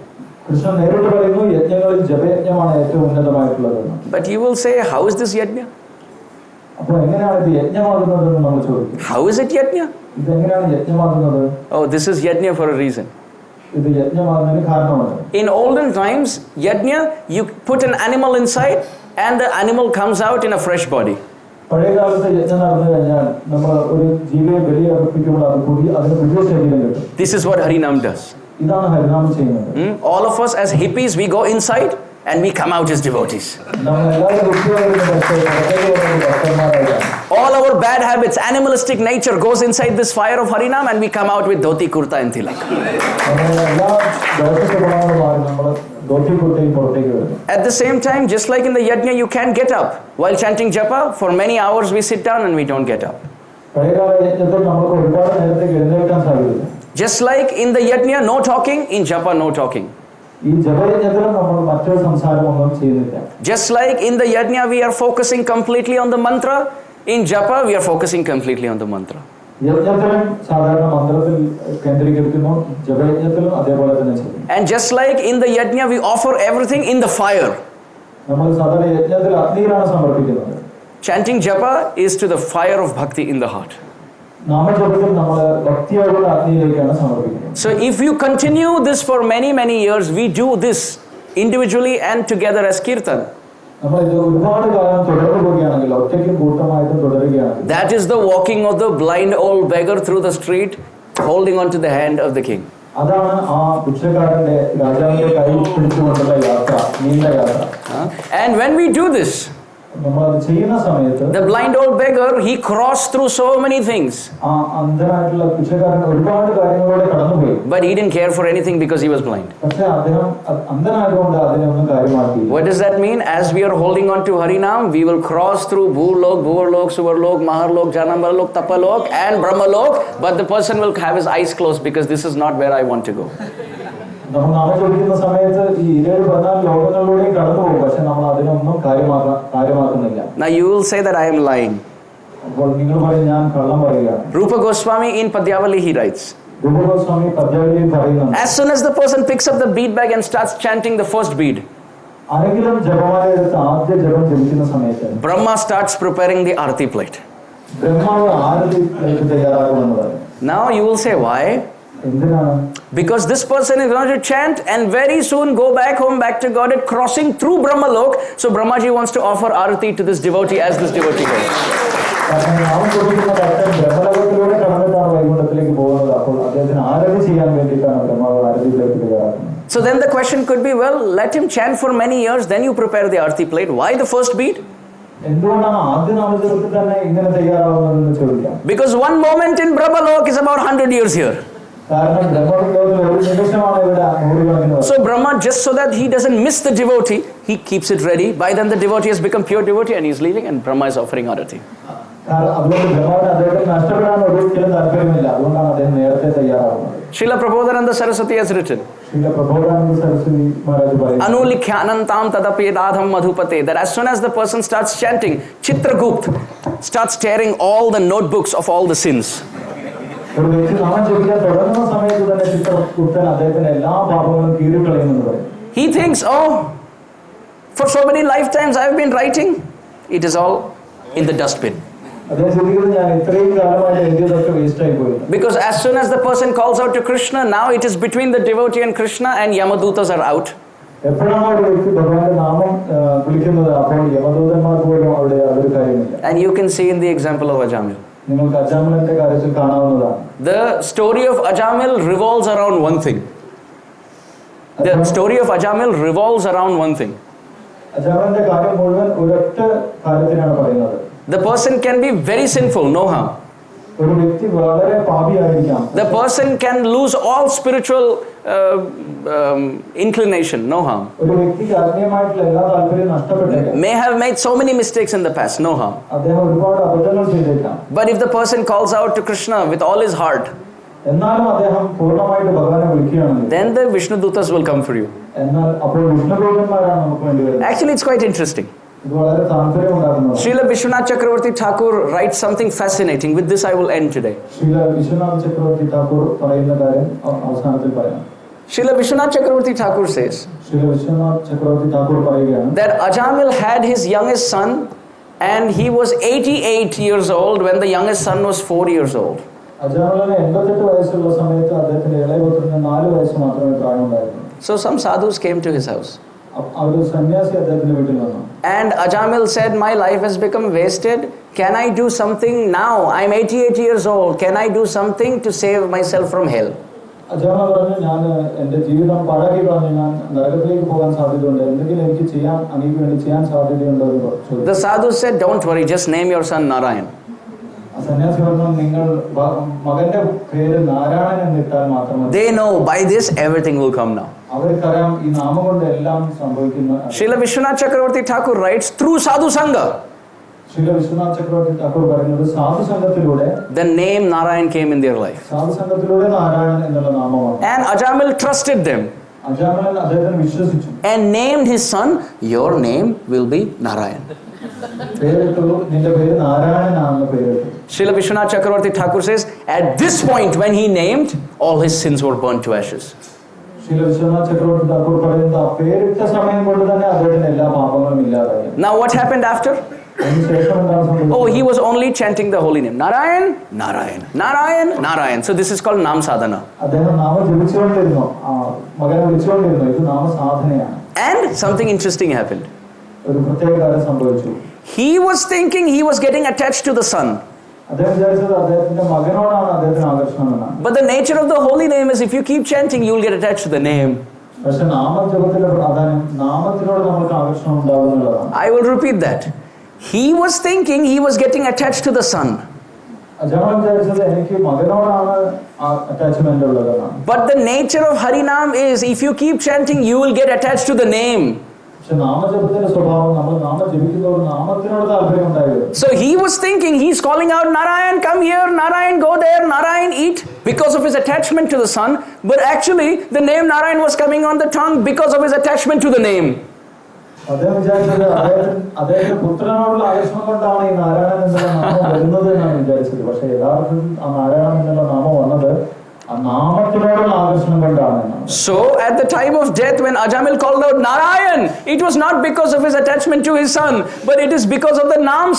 But you will say, how is this yajna? How is it yajna? Oh, this is yajna for a reason. In olden times, yajna, you put an animal inside and the animal comes out in a fresh body. This is what Harinam does. All of us as hippies, we go inside and we come out as devotees. All our bad habits, animalistic nature goes inside this fire of Harinam and we come out with dhoti, kurta and tilak. At the same time, just like in the yajna, you can get up. While chanting japa, for many hours we sit down and we don't get up. Just like in the yajna, no talking, in japa, no talking. Just like in the yajna, we are focusing completely on the mantra, in japa, we are focusing completely on the mantra. And just like in the yajna, we offer everything in the fire. Chanting japa is to the fire of bhakti in the heart. So if you continue this for many, many years, we do this individually and together as kirtan. That is the walking of the blind old beggar through the street, holding on to the hand of the king. അതാണ് ആ ഭിക്ഷക്കാരന്റെ രാജാവിന്റെ കൈ പിടിച്ചുകൊണ്ടുള്ള യാത്ര, നീണ്ട യാത്ര. And when we do this, നമ്മളത് ചെയ്യുന്ന സമയത്ത് the blind old beggar, he crossed through so many things. ആ അന്ധനായിട്ടുള്ള ഭിക്ഷക്കാരൻ ഒരുപാട് കാര്യങ്ങളിലൂടെ കടന്നുപോയി. But he didn't care for anything because he was blind. പക്ഷേ അദ്ദേഹം അന്ധനായതുകൊണ്ട് അതിനൊന്നും കാര്യമാക്കിയില്ല. What does that mean? As we are holding on to Harinam, we will cross through Bhurlok, Bhuvarlok, Suvarlok, Maharlok, Janamalok, Tapalok and Brahmalok, but the person will have his eyes closed because this is not where I want to go. നമ്മൾ നാമം ജപിക്കുന്ന സമയത്ത് ഈ 14 ലോകങ്ങളിലൂടെയും കടന്നു പോകും, പക്ഷെ നമ്മൾ അതിനൊന്നും കാര്യമാക്കുന്നില്ല. Now you will say that I am lying. അപ്പോൾ നിങ്ങൾ പറയും ഞാൻ കള്ളം പറയുകയാണ്. Rupa Goswami in Padyavali he writes, രൂപ ഗോസ്വാമി പദ്യാവലിയിൽ പറയുന്നുണ്ട്, as soon as the person picks up the bead bag and starts chanting the first bead, ആരെങ്കിലും ജപമാല എടുത്ത് ആദ്യ ജപം ജപിക്കുന്ന സമയത്ത് Brahma starts preparing the arati plate. ബ്രഹ്മാവ് ആരതിക്ക് തയ്യാറാകുമെന്ന് പറയും. Now you will say why? എന്തിനാണ്? Because this person is going to chant and very soon go back home, back to Godhead, crossing through Brahmalok. So Brahmaji wants to offer arati to this devotee as this devotee goes. കാരണം നാമം ജപിക്കുന്ന ഭക്തൻ ബ്രഹ്മലോകത്തിലൂടെ കടന്നിട്ടാണ് വൈകുണ്ഠത്തിലേക്ക് പോകുന്നത്. അപ്പോൾ അദ്ദേഹത്തിന് ആരതി ചെയ്യാൻ വേണ്ടിയിട്ടാണ് ബ്രഹ്മാവ് ആരതിയിലേക്ക് തയ്യാറാക്കുന്നത്. So then the question could be, well, let him chant for many years, then you prepare the arati plate. Why the first bead? എന്തുകൊണ്ടാണ് ആദ്യ നാമജപത്തിൽ തന്നെ ഇങ്ങനെ തയ്യാറാവുന്നതെന്ന് ചോദിക്കാം. Because one moment in Brahmalok is about 100 years here. കാരണം ബ്രഹ്മലോകത്തിൽ ഒരു നിമിഷമാണ് ഇവിടെ 100 കണക്കിന്. So Brahma, just so that he doesn't miss the devotee, he keeps it ready. By then the devotee has become pure devotee and he is leaving and Brahma is offering arati. അതുകൊണ്ട് ബ്രഹ്മാവിന് അദ്ദേഹത്തിന് നഷ്ടപ്പെടാൻ ഒരിക്കലും താല്പര്യമില്ല. അതുകൊണ്ടാണ് അദ്ദേഹം നേരത്തെ തയ്യാറാവുന്നത്. Srila Prabodhananda Saraswati has written, Srila പ്രബോധാനന്ദ Saraswati Maharaj പറയുന്നു, Anulikhanantam tadapi radham madhupate, that as soon as the person starts chanting, Chitragupt starts tearing all the notebooks of all the sins. ഒരു വ്യക്തി നാമം ജപിക്കാൻ തുടങ്ങുന്ന സമയത്ത് തന്നെ ചിത്രഗുപ്തൻ അദ്ദേഹത്തിന് എല്ലാ പാപങ്ങളും കീറിക്കളയുമെന്ന് പറയും. He thinks, oh, for so many lifetimes I have been writing, it is all in the dustbin. അദ്ദേഹം ചിന്തിക്കുന്നത് ഞാൻ ഇത്രയും കാലമായിട്ട് എഴുതിയതൊക്കെ വേസ്റ്റ് ആയി പോയി. Because as soon as the person calls out to Krishna, now it is between the devotee and Krishna and Yamadutas are out. എപ്പോഴാണ് ഒരു വ്യക്തി ഭഗവാന്റെ നാമം വിളിക്കുന്നത്, അപ്പോൾ യമദൂതന്മാർ പോലും അവിടെ അതൊരു കാര്യമില്ല. And you can see in the example of Ajamil. നിങ്ങൾക്ക് അജാമിലിന്റെ കാര്യത്തിൽ കാണാവുന്നതാണ്. The story of Ajamil revolves around one thing. The story of Ajamil revolves around one thing. അജാമിലിന്റെ കാര്യം മുഴുവൻ ഒരൊറ്റ കാര്യത്തിനാണ് പറയുന്നത്. The person can be very sinful, no harm. ഒരു വ്യക്തി വളരെ പാപിയായിരിക്കാം. The person can lose all spiritual inclination, no harm. ഒരു വ്യക്തിക്ക് ആത്മീയമായിട്ടുള്ള എല്ലാ താല്പര്യവും നഷ്ടപ്പെട്ടേക്കാം. May have made so many mistakes in the past, no harm. അദ്ദേഹം ഒരുപാട് അബദ്ധങ്ങൾ ചെയ്തേക്കാം. But if the person calls out to Krishna with all his heart, എന്നാലും അദ്ദേഹം പൂർണ്ണമായിട്ട് ഭഗവാനെ വിളിക്കുകയാണെങ്കിൽ then the Vishnu Dutas will come for you. എന്നാൽ അപ്പോൾ വിഷ്ണുദൂതന്മാരാണ് നമുക്ക് വേണ്ടി വരുന്നത്. Actually, it's quite interesting. ഇത് വളരെ താല്പര്യം ഉണ്ടാക്കുന്നതാണ്. Srila Vishwanath Chakravarti Thakur writes something fascinating. With this I will end today. Srila Vishwanath ചക്രവർത്തി ഠാക്കൂർ പറയുന്ന കാര്യം അവസാനത്തിൽ പറയാം. Srila Vishwanath Chakravarti Thakur says Srila Vishwanath ചക്രവർത്തി ഠാക്കൂർ പറയുകയാണ്, that Ajamil had his youngest son and he was 88 years old when the youngest son was 4 years old. അജാമിലിന് 88 വയസ്സുള്ള സമയത്ത് അദ്ദേഹത്തിന്റെ ഇളയ പുത്രന് 4 വയസ്സ് മാത്രമേ പ്രായമുണ്ടായിരുന്നു. So some sadhus came to his house. ഒരു സന്യാസി അദ്ദേഹത്തിന്റെ വീട്ടിൽ വന്നു. And Ajamil said, my life has become wasted. Can I do something now? I'm 88 years old. Can I do something to save myself from hell? അജാമിൽ പറഞ്ഞു, ഞാൻ എന്റെ ജീവിതം പാഴാക്കി കളഞ്ഞു, ഞാൻ നരകത്തിലേക്ക് പോകാൻ സാധ്യതയുണ്ട്, എന്തെങ്കിലും എനിക്ക് ചെയ്യാൻ അങ്ങേക്ക് വേണ്ടി ചെയ്യാൻ സാധ്യതയുണ്ടോ എന്ന് ചോദിച്ചു. The sadhu said, don't worry, just name your son Narayan. സന്യാസി പറഞ്ഞു, നിങ്ങൾ മകന്റെ പേര് നാരായണൻ എന്നിട്ടാൽ മാത്രം മതി. They know by this everything will come now. അവർക്കറിയാം ഈ നാമം കൊണ്ട് എല്ലാം സംഭവിക്കുന്ന. Srila Vishwanath Chakravarti Thakur writes, through sadhu sangha, Srila Vishwanath ചക്രവർത്തി ഠാക്കൂർ പറയുന്നത് സാധു സംഘത്തിലൂടെ the name Narayan came in their life. സാധു സംഘത്തിലൂടെ നാരായണൻ എന്നുള്ള നാമമാണ്. And Ajamil trusted them അജാമിലൻ അദ്ദേഹത്തിന് വിശ്വസിച്ചു. and named his son, your name will be Narayan. പേരിട്ടു, നിന്റെ പേര് നാരായണനാണെന്ന് പേരിട്ടു. Srila Vishwanath Chakravarti Thakur says, at this point when he named, all his sins were burnt to ashes. Srila Vishwanath ചക്രവർത്തി ഠാക്കൂർ പറയുന്നത് ആ പേരിട്ട സമയം കൊണ്ട് തന്നെ അദ്ദേഹത്തിന് എല്ലാ പാപങ്ങളും ഇല്ലാതായി. Now what happened after? അതിനുശേഷം എന്താണ് സംഭവിച്ചത്? Oh, he was only chanting the holy name. Narayan, Narayan, Narayan, Narayan. So this is called Nam Sadhana. അദ്ദേഹം നാമം ജപിച്ചുകൊണ്ടിരുന്നു, മകനെ വിളിച്ചുകൊണ്ടിരുന്നു. ഇത് നാമ സാധനയാണ്. And something interesting happened. ഒരു പ്രത്യേക കാര്യം സംഭവിച്ചു. He was thinking he was getting attached to the son. അദ്ദേഹം വിചാരിച്ചത് അദ്ദേഹത്തിന്റെ മകനോടാണ് അദ്ദേഹത്തിന് ആകർഷണം എന്നാണ്. But the nature of the holy name is if you keep chanting, you will get attached to the name. പക്ഷെ നാമജപത്തിന്റെ പ്രാധാന്യം നാമത്തിനോട് നമ്മൾക്ക് ആകർഷണം ഉണ്ടാകുന്നുള്ളതാണ്. I will repeat that. He was thinking he was getting attached to the son. അജാമൻ വിചാരിച്ചത് എനിക്ക് മകനോടാണ് attachment ഉള്ളതെന്നാണ്. But the nature of Harinam is if you keep chanting, you will get attached to the name. പക്ഷെ നാമജപത്തിന്റെ സ്വഭാവം നമ്മൾ നാമം ജപിക്കുന്നതോട് നാമത്തിനോട് താല്പര്യം ഉണ്ടായിരുന്നു. So he was thinking he's calling out Narayan, come here, Narayan, go there, Narayan, eat, because of his attachment to the son. But actually, the name Narayan was coming on the tongue because of his attachment to the name. അദ്ദേഹം വിചാരിച്ചത് അദ്ദേഹത്തിന്റെ പുത്രനോടുള്ള ആകർഷണം കൊണ്ടാണ് ഈ നാരായണൻ എന്നുള്ള നാമം വരുന്നത് എന്നാണ് വിചാരിച്ചത്. പക്ഷെ യഥാർത്ഥത്തിൽ ആ നാരായണൻ എന്നുള്ള നാമം വന്നത് ആ നാമത്തിനോടുള്ള ആകർഷണം കൊണ്ടാണ്. So at the time of death, when Ajamil called out Narayan, it was not because of his attachment to his son, but it is because of the Naam